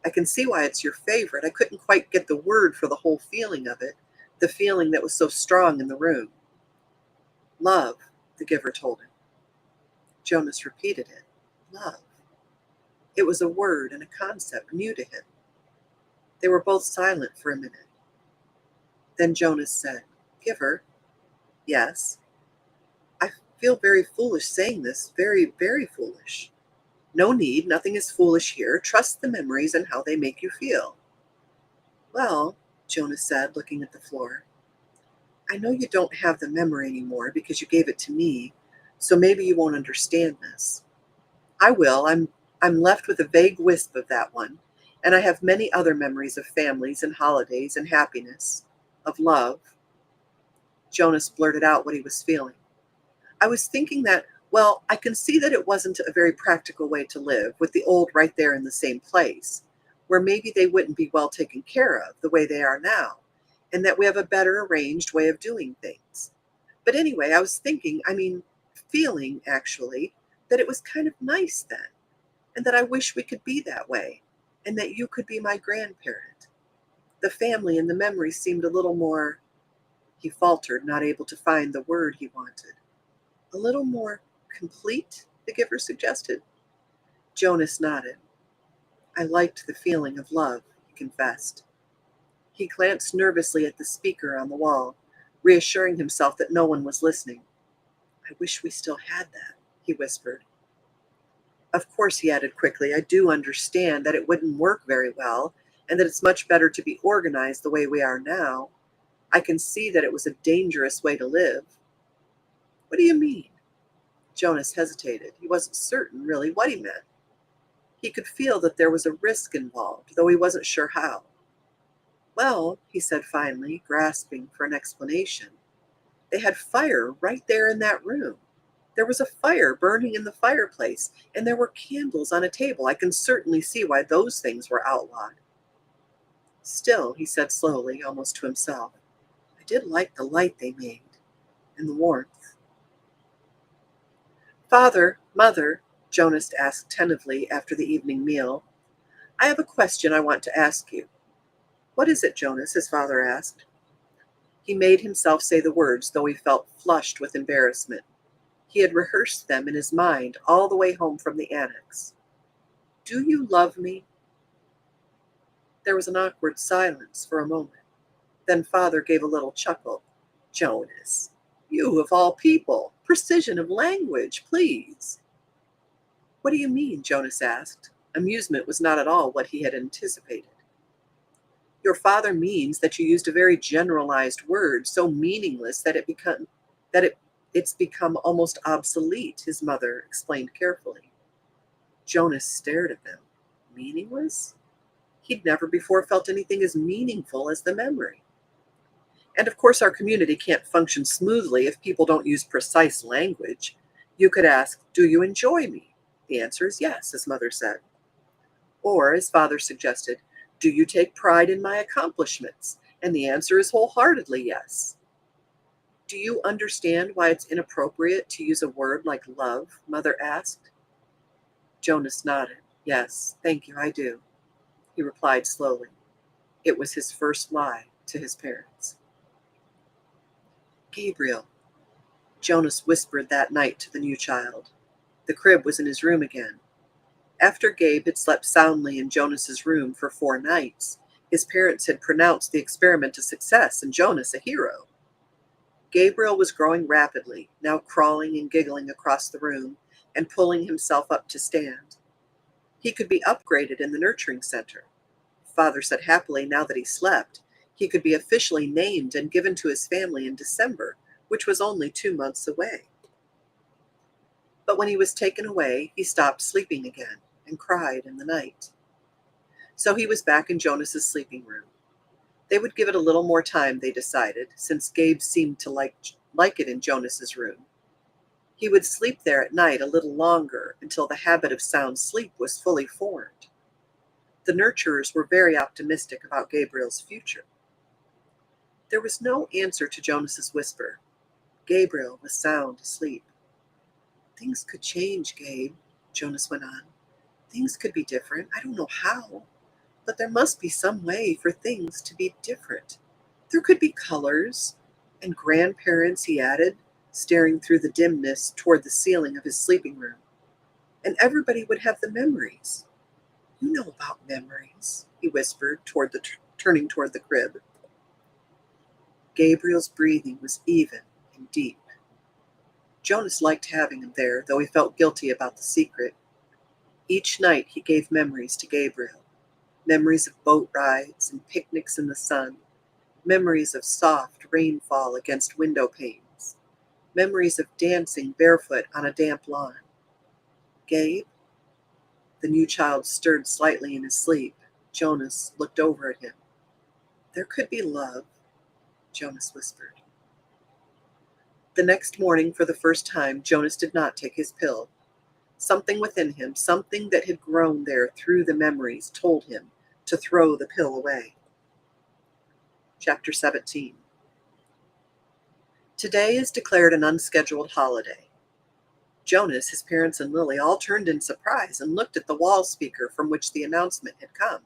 I can see why it's your favorite. I couldn't quite get the word for the whole feeling of it, the feeling that was so strong in the room. Love, the giver told him. Jonas repeated it. Love. It was a word and a concept new to him. They were both silent for a minute. Then Jonas said, Giver, yes. I feel very foolish saying this, very, very foolish. No need, nothing is foolish here. Trust the memories and how they make you feel. Well, Jonas said, looking at the floor, I know you don't have the memory anymore because you gave it to me, so maybe you won't understand this. I will. I'm left with a vague wisp of that one, and I have many other memories of families and holidays and happiness, of love. Jonas blurted out what he was feeling. I was thinking that, well, I can see that it wasn't a very practical way to live, with the old right there in the same place, where maybe they wouldn't be well taken care of the way they are now, and that we have a better arranged way of doing things. But anyway, I was thinking, feeling, actually, that it was kind of nice then, and that I wish we could be that way, and that you could be my grandparent. The family and the memory seemed a little more, he faltered, not able to find the word he wanted. A little more complete, the giver suggested. Jonas nodded. I liked the feeling of love, he confessed. He glanced nervously at the speaker on the wall, reassuring himself that no one was listening. I wish we still had that, he whispered. Of course, he added quickly, I do understand that it wouldn't work very well, and that it's much better to be organized the way we are now. I can see that it was a dangerous way to live. What do you mean? Jonas hesitated. He wasn't certain, really, what he meant. He could feel that there was a risk involved, though he wasn't sure how. Well, he said finally, grasping for an explanation, they had fire right there in that room. There was a fire burning in the fireplace, and there were candles on a table. I can certainly see why those things were outlawed. Still, he said slowly, almost to himself, I did like the light they made, and the warmth. Father, Mother, Jonas asked tentatively after the evening meal, I have a question I want to ask you. What is it, Jonas? His father asked. He made himself say the words, though he felt flushed with embarrassment. He had rehearsed them in his mind all the way home from the annex. Do you love me? There was an awkward silence for a moment. Then Father gave a little chuckle. Jonas, you of all people, precision of language, please. What do you mean? Jonas asked. Amusement was not at all what he had anticipated. Your father means that you used a very generalized word, so meaningless that it's become almost obsolete, his mother explained carefully. Jonas stared at them. Meaningless? He'd never before felt anything as meaningful as the memory. And of course, our community can't function smoothly if people don't use precise language. You could ask, do you enjoy me? The answer is yes, his mother said. Or, as father suggested, do you take pride in my accomplishments? And the answer is wholeheartedly yes. Do you understand why it's inappropriate to use a word like love? Mother asked. Jonas nodded. Yes, thank you, I do. He replied slowly. It was his first lie to his parents. Gabriel, Jonas whispered that night to the new child. The crib was in his room again. After Gabe had slept soundly in Jonas's room for 4 nights, his parents had pronounced the experiment a success and Jonas a hero. Gabriel was growing rapidly, now crawling and giggling across the room and pulling himself up to stand. He could be upgraded in the nurturing center. Father said happily now that he slept, he could be officially named and given to his family in December, which was only 2 months away. But when he was taken away, he stopped sleeping again and cried in the night. So he was back in Jonas's sleeping room. They would give it a little more time, they decided, since Gabe seemed to like it in Jonas's room. He would sleep there at night a little longer until the habit of sound sleep was fully formed. The nurturers were very optimistic about Gabriel's future. There was no answer to Jonas's whisper. Gabriel was sound asleep. Things could change, Gabe, Jonas went on. Things could be different. I don't know how, but there must be some way for things to be different. There could be colors and grandparents, he added, staring through the dimness toward the ceiling of his sleeping room. And everybody would have the memories. You know about memories, he whispered, turning toward the crib. Gabriel's breathing was even and deep. Jonas liked having him there, though he felt guilty about the secret. Each night he gave memories to Gabriel. Memories of boat rides and picnics in the sun. Memories of soft rainfall against window panes. Memories of dancing barefoot on a damp lawn. Gabe? The new child stirred slightly in his sleep. Jonas looked over at him. There could be love, Jonas whispered. The next morning, for the first time, Jonas did not take his pill. Something within him, something that had grown there through the memories, told him to throw the pill away. Chapter 17. Today is declared an unscheduled holiday. Jonas, his parents, and Lily all turned in surprise and looked at the wall speaker from which the announcement had come.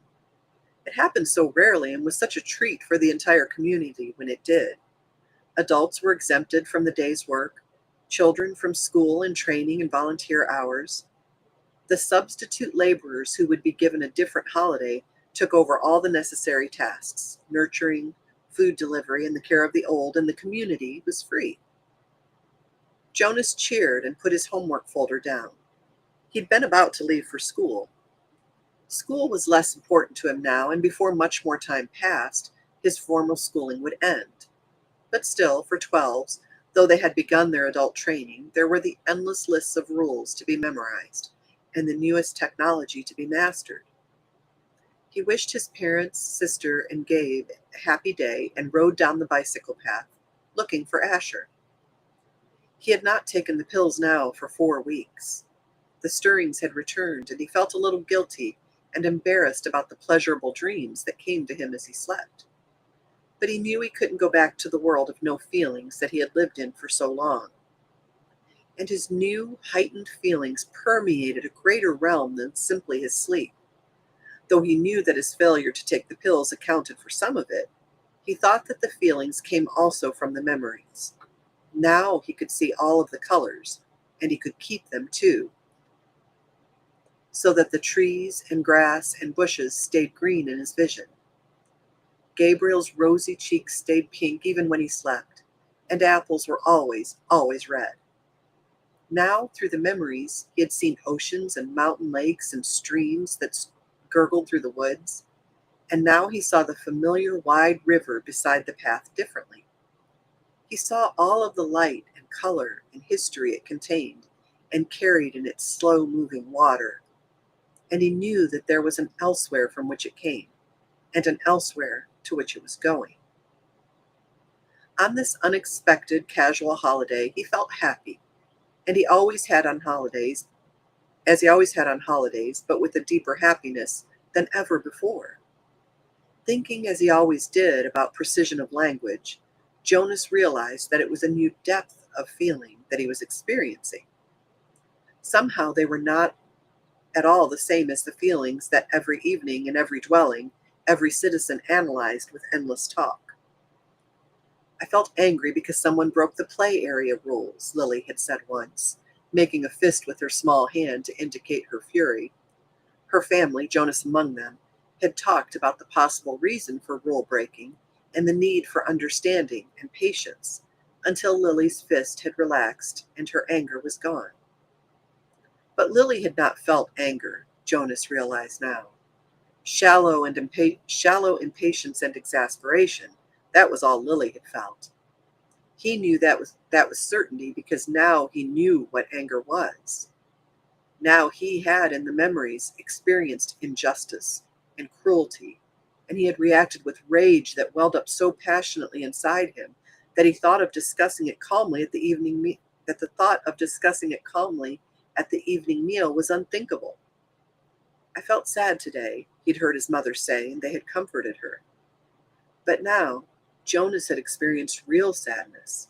It happened so rarely and was such a treat for the entire community when it did. Adults were exempted from the day's work, children from school and training and volunteer hours. The substitute laborers who would be given a different holiday took over all the necessary tasks. Nurturing, food delivery, and the care of the old, and the community was free. Jonas cheered and put his homework folder down. He'd been about to leave for school. School was less important to him now, and before much more time passed, his formal schooling would end. But still, for 12s, though they had begun their adult training, there were the endless lists of rules to be memorized, and the newest technology to be mastered. He wished his parents, sister, and Gabe a happy day and rode down the bicycle path, looking for Asher. He had not taken the pills now for 4 weeks. The stirrings had returned, and he felt a little guilty and embarrassed about the pleasurable dreams that came to him as he slept. But he knew he couldn't go back to the world of no feelings that he had lived in for so long. And his new, heightened feelings permeated a greater realm than simply his sleep. Though he knew that his failure to take the pills accounted for some of it, he thought that the feelings came also from the memories. Now he could see all of the colors, and he could keep them too, so that the trees and grass and bushes stayed green in his vision. Gabriel's rosy cheeks stayed pink even when he slept, and apples were always, always red. Now, through the memories, he had seen oceans and mountain lakes and streams that gurgled through the woods, and now he saw the familiar wide river beside the path differently. He saw all of the light and color and history it contained and carried in its slow-moving water, and he knew that there was an elsewhere from which it came, and an elsewhere to which it was going. On this unexpected casual holiday, he felt happy, and he always had on holidays, as he always had on holidays, but with a deeper happiness than ever before. Thinking as he always did about precision of language, Jonas realized that it was a new depth of feeling that he was experiencing. Somehow they were not at all the same as the feelings that every evening in every dwelling, every citizen analyzed with endless talk. I felt angry because someone broke the play area rules, Lily had said once, making a fist with her small hand to indicate her fury. Her family, Jonas among them, had talked about the possible reason for rule breaking and the need for understanding and patience until Lily's fist had relaxed and her anger was gone. But Lily had not felt anger, Jonas realized now. Shallow impatience and exasperation, that was all Lily had felt. He knew that was certainty because now he knew what anger was. Now he had, in the memories, experienced injustice and cruelty, and he had reacted with rage that welled up so passionately inside him that he thought of discussing it calmly at the evening that the thought of discussing it calmly at the evening meal was unthinkable. I felt sad today, he'd heard his mother say, and they had comforted her. But now, Jonas had experienced real sadness.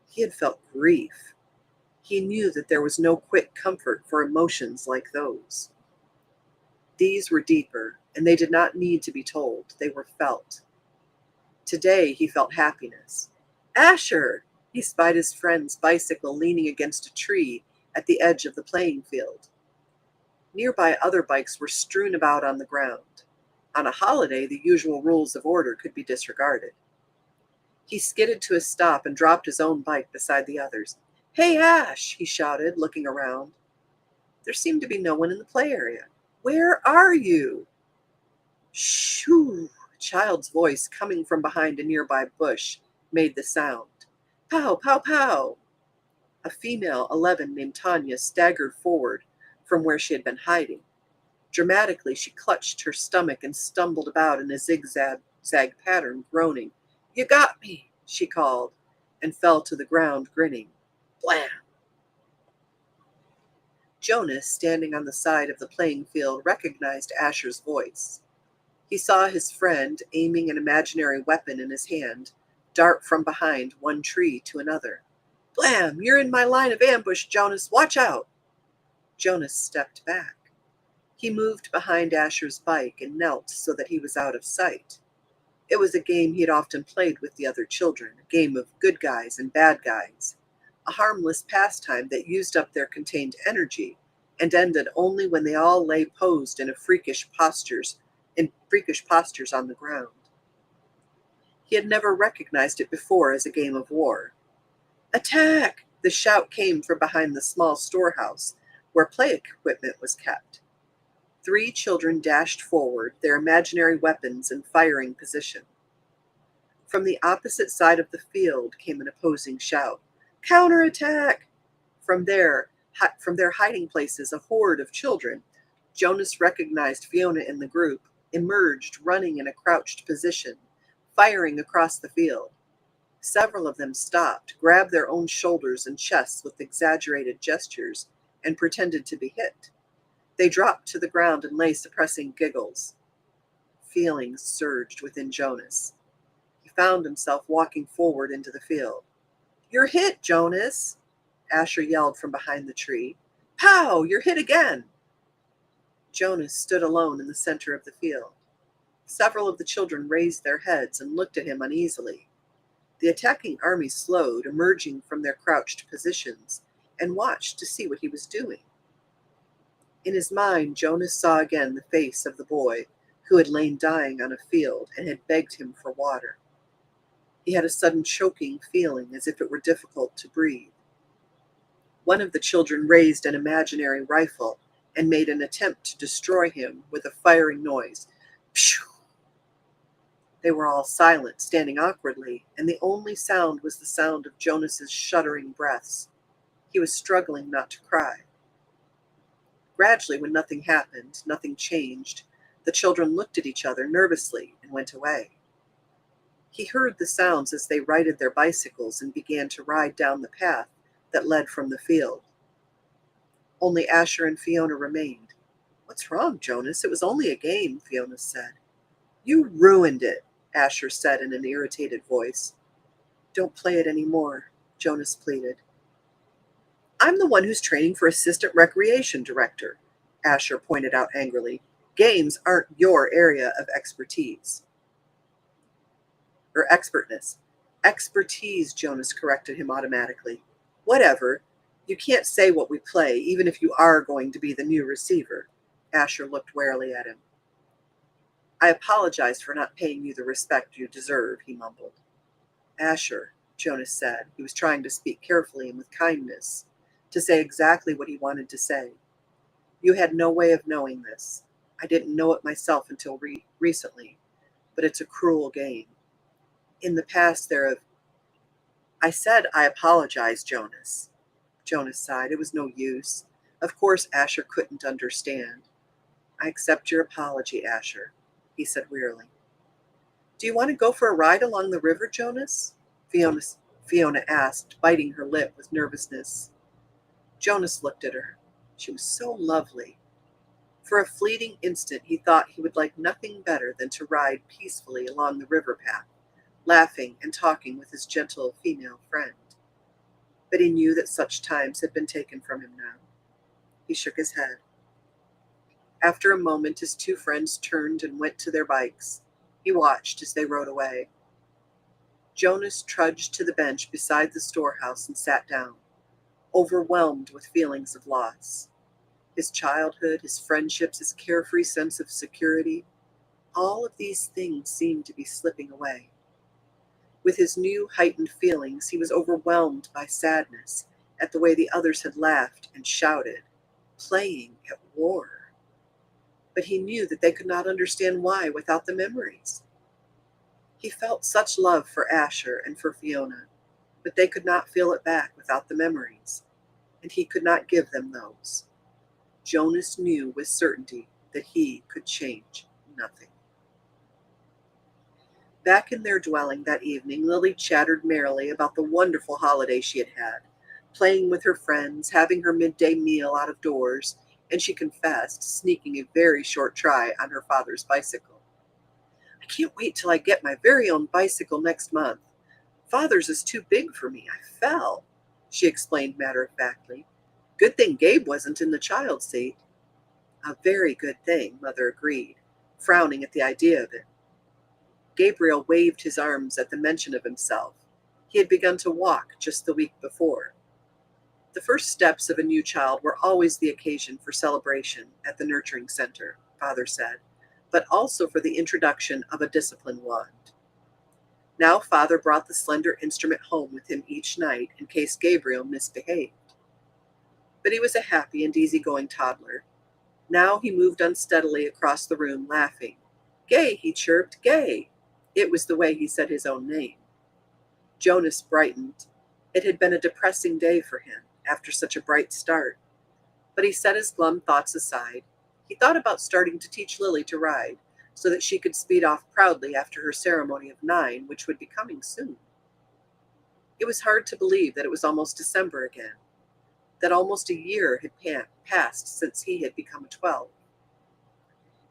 He had felt grief. He knew that there was no quick comfort for emotions like those. These were deeper, and they did not need to be told. They were felt. Today he felt happiness. Asher! He spied his friend's bicycle leaning against a tree at the edge of the playing field. Nearby other bikes were strewn about on the ground. On a holiday, the usual rules of order could be disregarded. He skidded to a stop and dropped his own bike beside the others. "Hey, Ash!" he shouted, looking around. There seemed to be no one in the play area. "Where are you?" "Shoo!" A child's voice coming from behind a nearby bush made the sound. "Pow, pow, pow!" A female 11 named Tanya staggered forward from where she had been hiding. Dramatically, she clutched her stomach and stumbled about in a zigzag pattern, groaning. "You got me," she called, and fell to the ground, grinning. Blam! Jonas, standing on the side of the playing field, recognized Asher's voice. He saw his friend, aiming an imaginary weapon in his hand, dart from behind one tree to another. "Blam! You're in my line of ambush, Jonas. Watch out!" Jonas stepped back. He moved behind Asher's bike and knelt so that he was out of sight. It was a game he had often played with the other children, a game of good guys and bad guys, a harmless pastime that used up their contained energy and ended only when they all lay posed in freakish postures on the ground. He had never recognized it before as a game of war. "Attack!" The shout came from behind the small storehouse where play equipment was kept. 3 children dashed forward, their imaginary weapons in firing position. From the opposite side of the field came an opposing shout. "Counterattack!" From their hiding places, a horde of children, Jonas recognized Fiona in the group, emerged running in a crouched position, firing across the field. Several of them stopped, grabbed their own shoulders and chests with exaggerated gestures, and pretended to be hit. They dropped to the ground and lay suppressing giggles. Feelings surged within Jonas. He found himself walking forward into the field. "You're hit, Jonas!" Asher yelled from behind the tree. "Pow! You're hit again!" Jonas stood alone in the center of the field. Several of the children raised their heads and looked at him uneasily. The attacking army slowed, emerging from their crouched positions, and watched to see what he was doing. In his mind, Jonas saw again the face of the boy who had lain dying on a field and had begged him for water. He had a sudden choking feeling as if it were difficult to breathe. One of the children raised an imaginary rifle and made an attempt to destroy him with a firing noise. Phew! They were all silent, standing awkwardly, and the only sound was the sound of Jonas's shuddering breaths. He was struggling not to cry. Gradually, when nothing happened, nothing changed, the children looked at each other nervously and went away. He heard the sounds as they righted their bicycles and began to ride down the path that led from the field. Only Asher and Fiona remained. "What's wrong, Jonas? It was only a game," Fiona said. "You ruined it," Asher said in an irritated voice. "Don't play it anymore," Jonas pleaded. "I'm the one who's training for assistant recreation director," Asher pointed out angrily. "Games aren't your area of expertise." Or expertness. "Expertise," Jonas corrected him automatically. "Whatever. You can't say what we play, even if you are going to be the new receiver." Asher looked warily at him. "I apologize for not paying you the respect you deserve," he mumbled. "Asher," Jonas said. He was trying to speak carefully and with kindness, to say exactly what he wanted to say. "You had no way of knowing this. I didn't know it myself until recently, but it's a cruel game. In the past there have—" "I said I apologize, Jonas." Jonas sighed. It was no use. Of course Asher couldn't understand. "I accept your apology, Asher," he said wearily. "Do you want to go for a ride along the river, Jonas?" Fiona asked, biting her lip with nervousness. Jonas looked at her. She was so lovely. For a fleeting instant he thought he would like nothing better than to ride peacefully along the river path, laughing and talking with his gentle female friend. But he knew that such times had been taken from him now. He shook his head. After a moment his two friends turned and went to their bikes. He watched as they rode away. Jonas trudged to the bench beside the storehouse and sat down, overwhelmed with feelings of loss. His childhood, his friendships, his carefree sense of security, all of these things seemed to be slipping away. With his new heightened feelings, he was overwhelmed by sadness at the way the others had laughed and shouted, playing at war. But he knew that they could not understand why without the memories. He felt such love for Asher and for Fiona, but they could not feel it back without the memories, and he could not give them those. Jonas knew with certainty that he could change nothing. Back in their dwelling that evening, Lily chattered merrily about the wonderful holiday she had had, playing with her friends, having her midday meal out of doors, and she confessed, sneaking a very short try on her father's bicycle. "I can't wait till I get my very own bicycle next month. Father's is too big for me. I fell," she explained matter-of-factly. "Good thing Gabe wasn't in the child seat." "A very good thing," Mother agreed, frowning at the idea of it. Gabriel waved his arms at the mention of himself. He had begun to walk just the week before. The first steps of a new child were always the occasion for celebration at the nurturing center, Father said, but also for the introduction of a discipline wand. Now Father brought the slender instrument home with him each night in case Gabriel misbehaved. But he was a happy and easygoing toddler. Now he moved unsteadily across the room, laughing. "Gay," he chirped, "Gay." It was the way he said his own name. Jonas brightened. It had been a depressing day for him, after such a bright start. But he set his glum thoughts aside. He thought about starting to teach Lily to ride, so that she could speed off proudly after her ceremony of 9, which would be coming soon. It was hard to believe that it was almost December again, that almost a year had passed since he had become 12.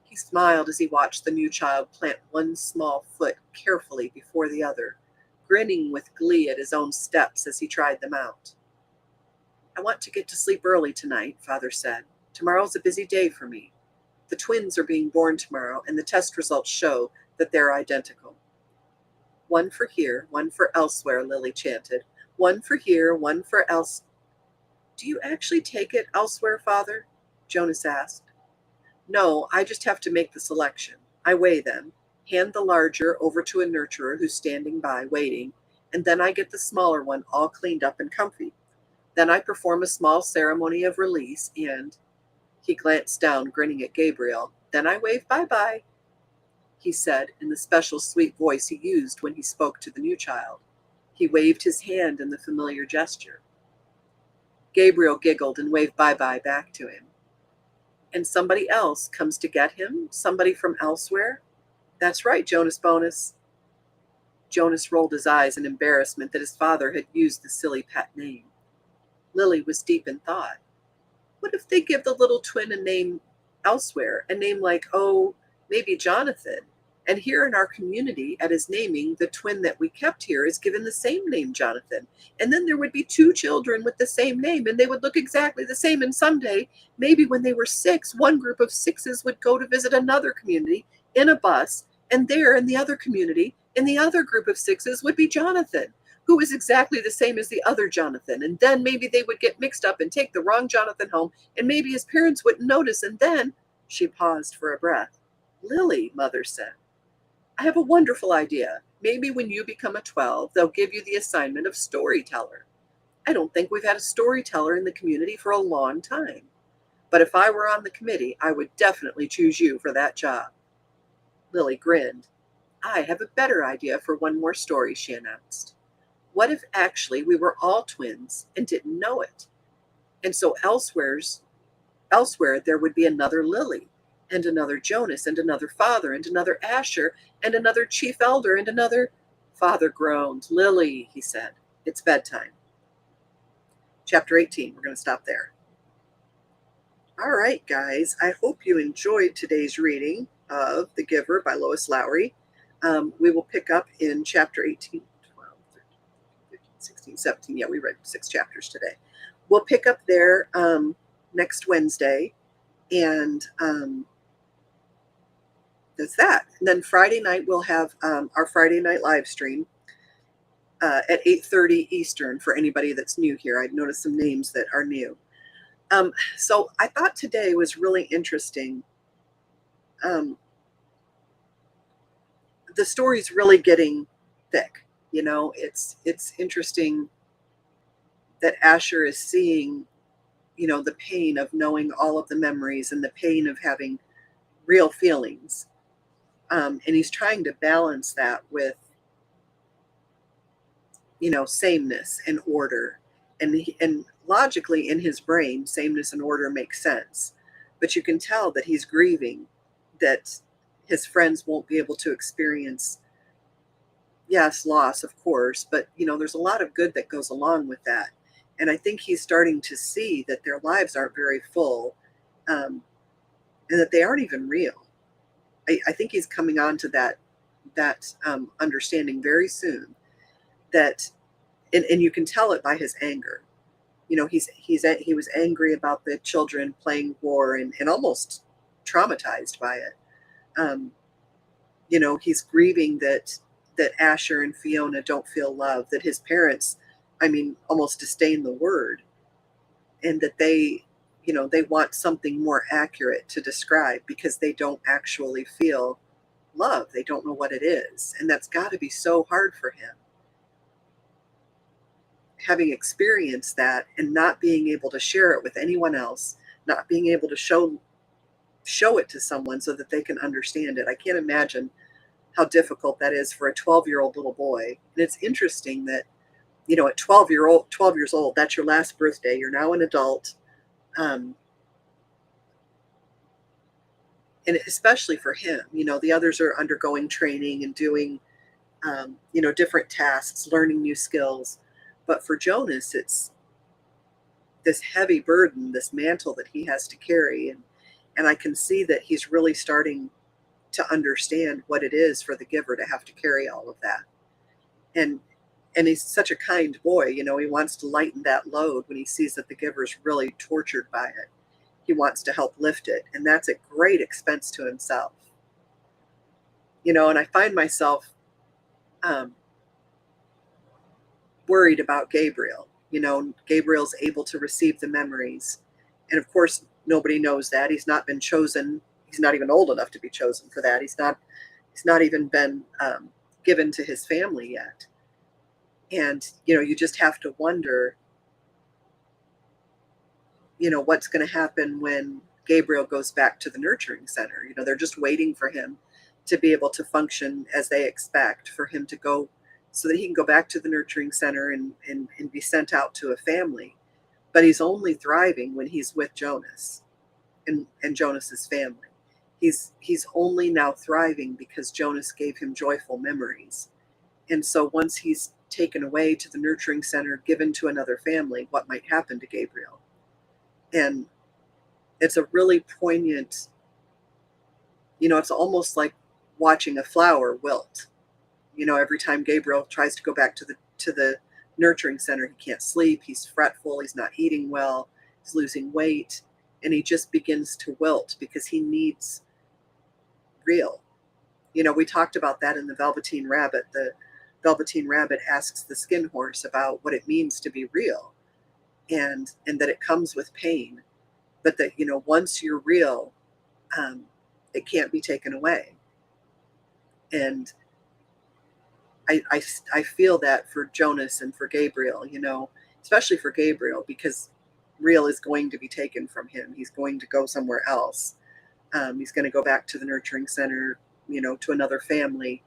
He smiled as he watched the new child plant one small foot carefully before the other, grinning with glee at his own steps as he tried them out. "I want to get to sleep early tonight," Father said. "Tomorrow's a busy day for me. The twins are being born tomorrow, and the test results show that they're identical." "One for here, one for elsewhere," Lily chanted. "One for here, one for else—" "Do you actually take it elsewhere, Father?" Jonas asked. "No, I just have to make the selection. I weigh them, hand the larger over to a nurturer who's standing by waiting, and then I get the smaller one all cleaned up and comfy. Then I perform a small ceremony of release and he glanced down, grinning at Gabriel. Then I wave bye-bye, he said in the special sweet voice he used when he spoke to the new child. He waved his hand in the familiar gesture. Gabriel giggled and waved bye-bye back to him. And somebody else comes to get him? Somebody from elsewhere? That's right, Jonas Bonus. Jonas rolled his eyes in embarrassment that his father had used the silly pet name. Lily was deep in thought. What if they give the little twin a name elsewhere? A name like, oh, maybe Jonathan. And here in our community, at his naming, the twin that we kept here is given the same name, Jonathan. And then there would be two children with the same name, and they would look exactly the same. And someday, maybe when they were 6, one group of 6s would go to visit another community in a bus, and there in the other community, in the other group of 6s would be Jonathan, who is exactly the same as the other Jonathan. And then maybe they would get mixed up and take the wrong Jonathan home, and maybe his parents wouldn't notice. And then, she paused for a breath. Lily, Mother said, I have a wonderful idea. Maybe when you become a 12, they'll give you the assignment of storyteller. I don't think we've had a storyteller in the community for a long time. But if I were on the committee, I would definitely choose you for that job. Lily grinned. I have a better idea for one more story, she announced. What if actually we were all twins and didn't know it? And so elsewhere there would be another Lily, and another Jonas, and another Father, and another Asher, and another Chief Elder, and another... Father groaned. Lily, he said, it's bedtime. Chapter 18, we're going to stop there. All right, guys, I hope you enjoyed today's reading of The Giver by Lois Lowry. We will pick up in chapter 18, 12, 13, 15, 16, 17. Yeah, we read 6 chapters today. We'll pick up there next Wednesday, and that's that. And then Friday night, we'll have our Friday night live stream at 8:30 Eastern for anybody that's new here. I've noticed some names that are new. So I thought today was really interesting. The story's really getting thick. You know, it's interesting that Asher is seeing, you know, the pain of knowing all of the memories and the pain of having real feelings. And he's trying to balance that with, you know, sameness and order. And logically in his brain, sameness and order makes sense. But you can tell that he's grieving that his friends won't be able to experience, yes, loss, of course, but, you know, there's a lot of good that goes along with that. And I think he's starting to see that their lives aren't very full, and that they aren't even real. I think he's coming on to that understanding very soon. That, and you can tell it by his anger. You know, he was angry about the children playing war and almost traumatized by it. You know, he's grieving that Asher and Fiona don't feel love, that his parents, I mean, almost disdain the word, and that they, you know, they want something more accurate to describe because they don't actually feel love. They don't know what it is. And that's got to be so hard for him. Having experienced that and not being able to share it with anyone else, not being able to show it to someone so that they can understand it. I can't imagine how difficult that is for a 12-year-old little boy. And it's interesting that, you know, at 12 years old, that's your last birthday. You're now an adult. And especially for him, you know, the others are undergoing training and doing, you know, different tasks, learning new skills. But for Jonas, it's this heavy burden, this mantle that he has to carry. And I can see that he's really starting to understand what it is for the giver to have to carry all of that. And he's such a kind boy, you know, he wants to lighten that load when he sees that the giver's really tortured by it. He wants to help lift it, and that's at great expense to himself. You know, and I find myself worried about Gabriel. You know, Gabriel's able to receive the memories. And of course, nobody knows that. He's not been chosen not even old enough to be chosen for that. He's not even been given to his family yet. And, you just have to wonder, what's going to happen when Gabriel goes back to the nurturing center. They're just waiting for him to be able to function as they expect, for him to go so that he can go back to the nurturing center and be sent out to a family. But he's only thriving when he's with Jonas and Jonas's family. He's only now thriving because Jonas gave him joyful memories. And so once he's taken away to the nurturing center, given to another family, what might happen to Gabriel? And it's a really poignant, it's almost like watching a flower wilt. Every time Gabriel tries to go back to the nurturing center, he can't sleep, he's fretful, he's not eating well, he's losing weight, and he just begins to wilt because he needs real. We talked about that in the Velveteen Rabbit. The Velveteen Rabbit asks the Skin Horse about what it means to be real, and that it comes with pain, but that, once you're real, it can't be taken away. And I feel that for Jonas and for Gabriel, especially for Gabriel, because real is going to be taken from him. He's going to go somewhere else. He's going to go back to the nurturing center, to another family,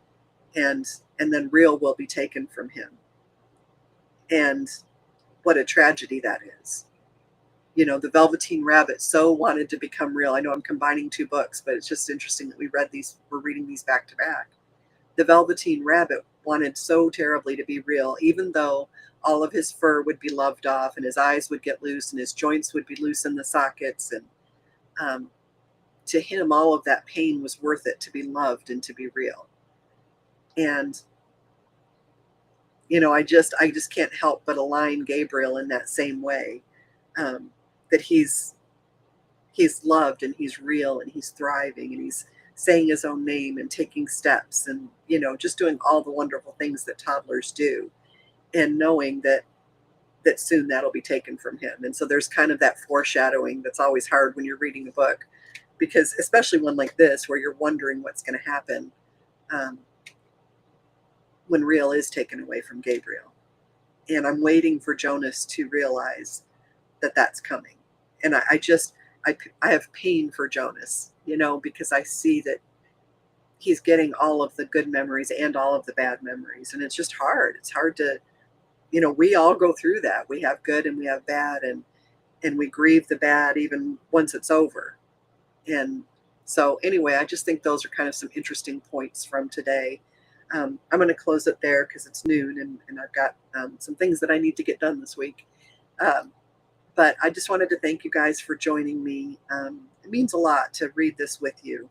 and then real will be taken from him. And what a tragedy that is. The Velveteen Rabbit so wanted to become real. I know I'm combining two books, but it's just interesting that we're reading these back to back. The Velveteen Rabbit wanted so terribly to be real, even though all of his fur would be loved off and his eyes would get loose and his joints would be loose in the sockets. And to him, all of that pain was worth it to be loved and to be real. And, I just can't help but align Gabriel in that same way, that he's loved and he's real and he's thriving and he's saying his own name and taking steps and, just doing all the wonderful things that toddlers do, and knowing that soon that'll be taken from him. And so there's kind of that foreshadowing that's always hard when you're reading a book, because especially one like this, where you're wondering what's going to happen when real is taken away from Gabriel. And I'm waiting for Jonas to realize that that's coming. And I have pain for Jonas, because I see that he's getting all of the good memories and all of the bad memories. And it's just hard. It's hard to, we all go through that. We have good and we have bad, and we grieve the bad even once it's over. And so anyway, I just think those are kind of some interesting points from today. I'm going to close it there because it's noon and I've got some things that I need to get done this week. But I just wanted to thank you guys for joining me. It means a lot to read this with you.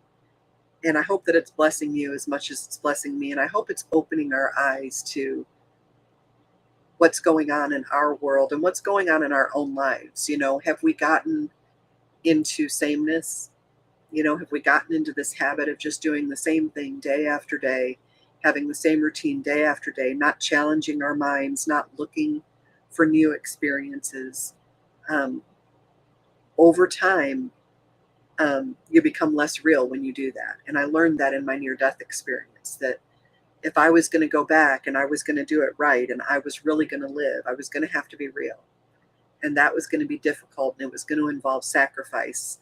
And I hope that it's blessing you as much as it's blessing me. And I hope it's opening our eyes to what's going on in our world and what's going on in our own lives. Have we gotten into sameness? Have we gotten into this habit of just doing the same thing day after day, having the same routine day after day, not challenging our minds, not looking for new experiences? Over time, you become less real when you do that. And I learned that in my near-death experience, that if I was going to go back and I was going to do it right and I was really going to live, I was going to have to be real. And that was going to be difficult and it was going to involve sacrifice.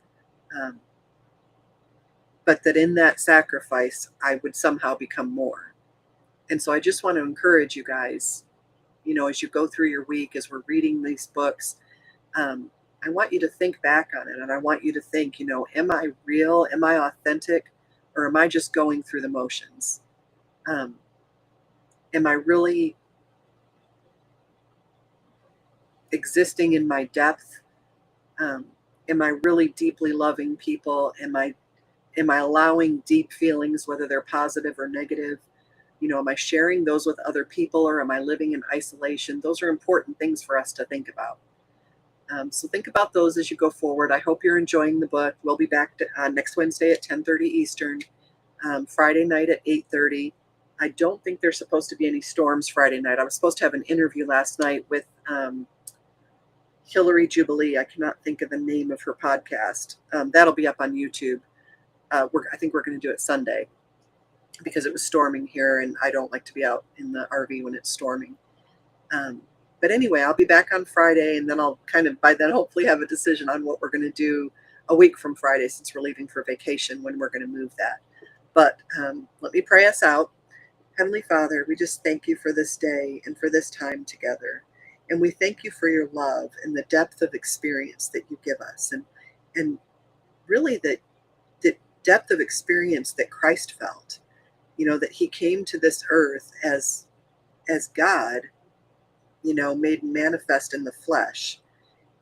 But that in that sacrifice, I would somehow become more. And so I just want to encourage you guys, as you go through your week, as we're reading these books, I want you to think back on it. And I want you to think, am I real? Am I authentic? Or am I just going through the motions? Am I really existing in my depth? Am I really deeply loving people? Am I allowing deep feelings, whether they're positive or negative? Am I sharing those with other people, or am I living in isolation? Those are important things for us to think about. So think about those as you go forward. I hope you're enjoying the book. We'll be back next Wednesday at 10:30 Eastern, Friday night at 8:30. I don't think there's supposed to be any storms Friday night. I was supposed to have an interview last night with Hillary Jubilee. I cannot think of the name of her podcast. That'll be up on YouTube. I think we're going to do it Sunday because it was storming here, and I don't like to be out in the RV when it's storming. Um, but anyway, I'll be back on Friday, and then I'll kind of by then hopefully have a decision on what we're going to do a week from Friday, since we're leaving for vacation, when we're going to move that. But let me pray us out. Heavenly Father, we just thank you for this day and for this time together. And we thank you for your love and the depth of experience that you give us, and really the depth of experience that Christ felt. That he came to this earth as God, made manifest in the flesh.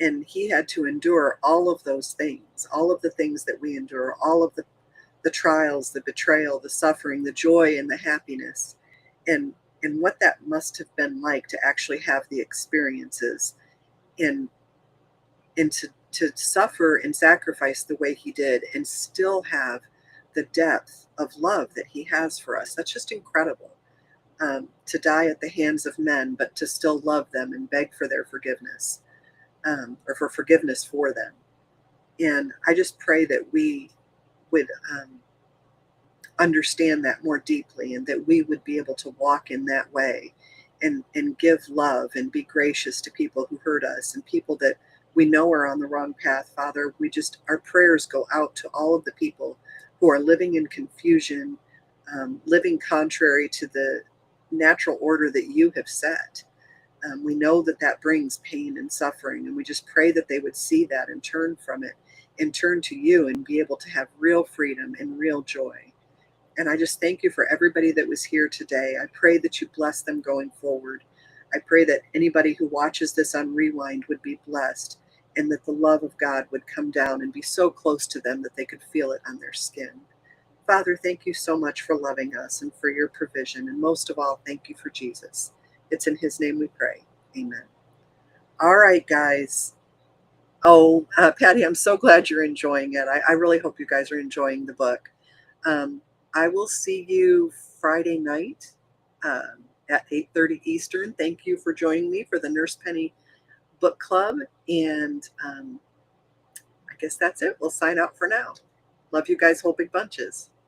And he had to endure all of those things, all of the things that we endure, all of the trials, the betrayal, the suffering, the joy, and the happiness. And what that must have been like to actually have the experiences, and to suffer and sacrifice the way he did, and still have the depth of love that he has for us. That's just incredible. To die at the hands of men, but to still love them and beg for their forgiveness, or for forgiveness for them. And I just pray that we would understand that more deeply, and that we would be able to walk in that way, and give love and be gracious to people who hurt us, and people that we know are on the wrong path. Father, our prayers go out to all of the people who are living in confusion, living contrary to the natural order that you have set. We know that that brings pain and suffering, and we just pray that they would see that and turn from it, and turn to you, and be able to have real freedom and real joy. And I just thank you for everybody that was here today. I pray that you bless them going forward. I pray that anybody who watches this on rewind would be blessed, and that the love of God would come down and be so close to them that they could feel it on their skin. Father, thank you so much for loving us and for your provision. And most of all, thank you for Jesus. It's in his name we pray. Amen. All right, guys. Oh, Patty, I'm so glad you're enjoying it. I really hope you guys are enjoying the book. Um, I will see you Friday night at 8:30 Eastern. Thank you for joining me for the Nurse Penny Book Club. And I guess that's it. We'll sign out for now. Love you guys, whole big bunches.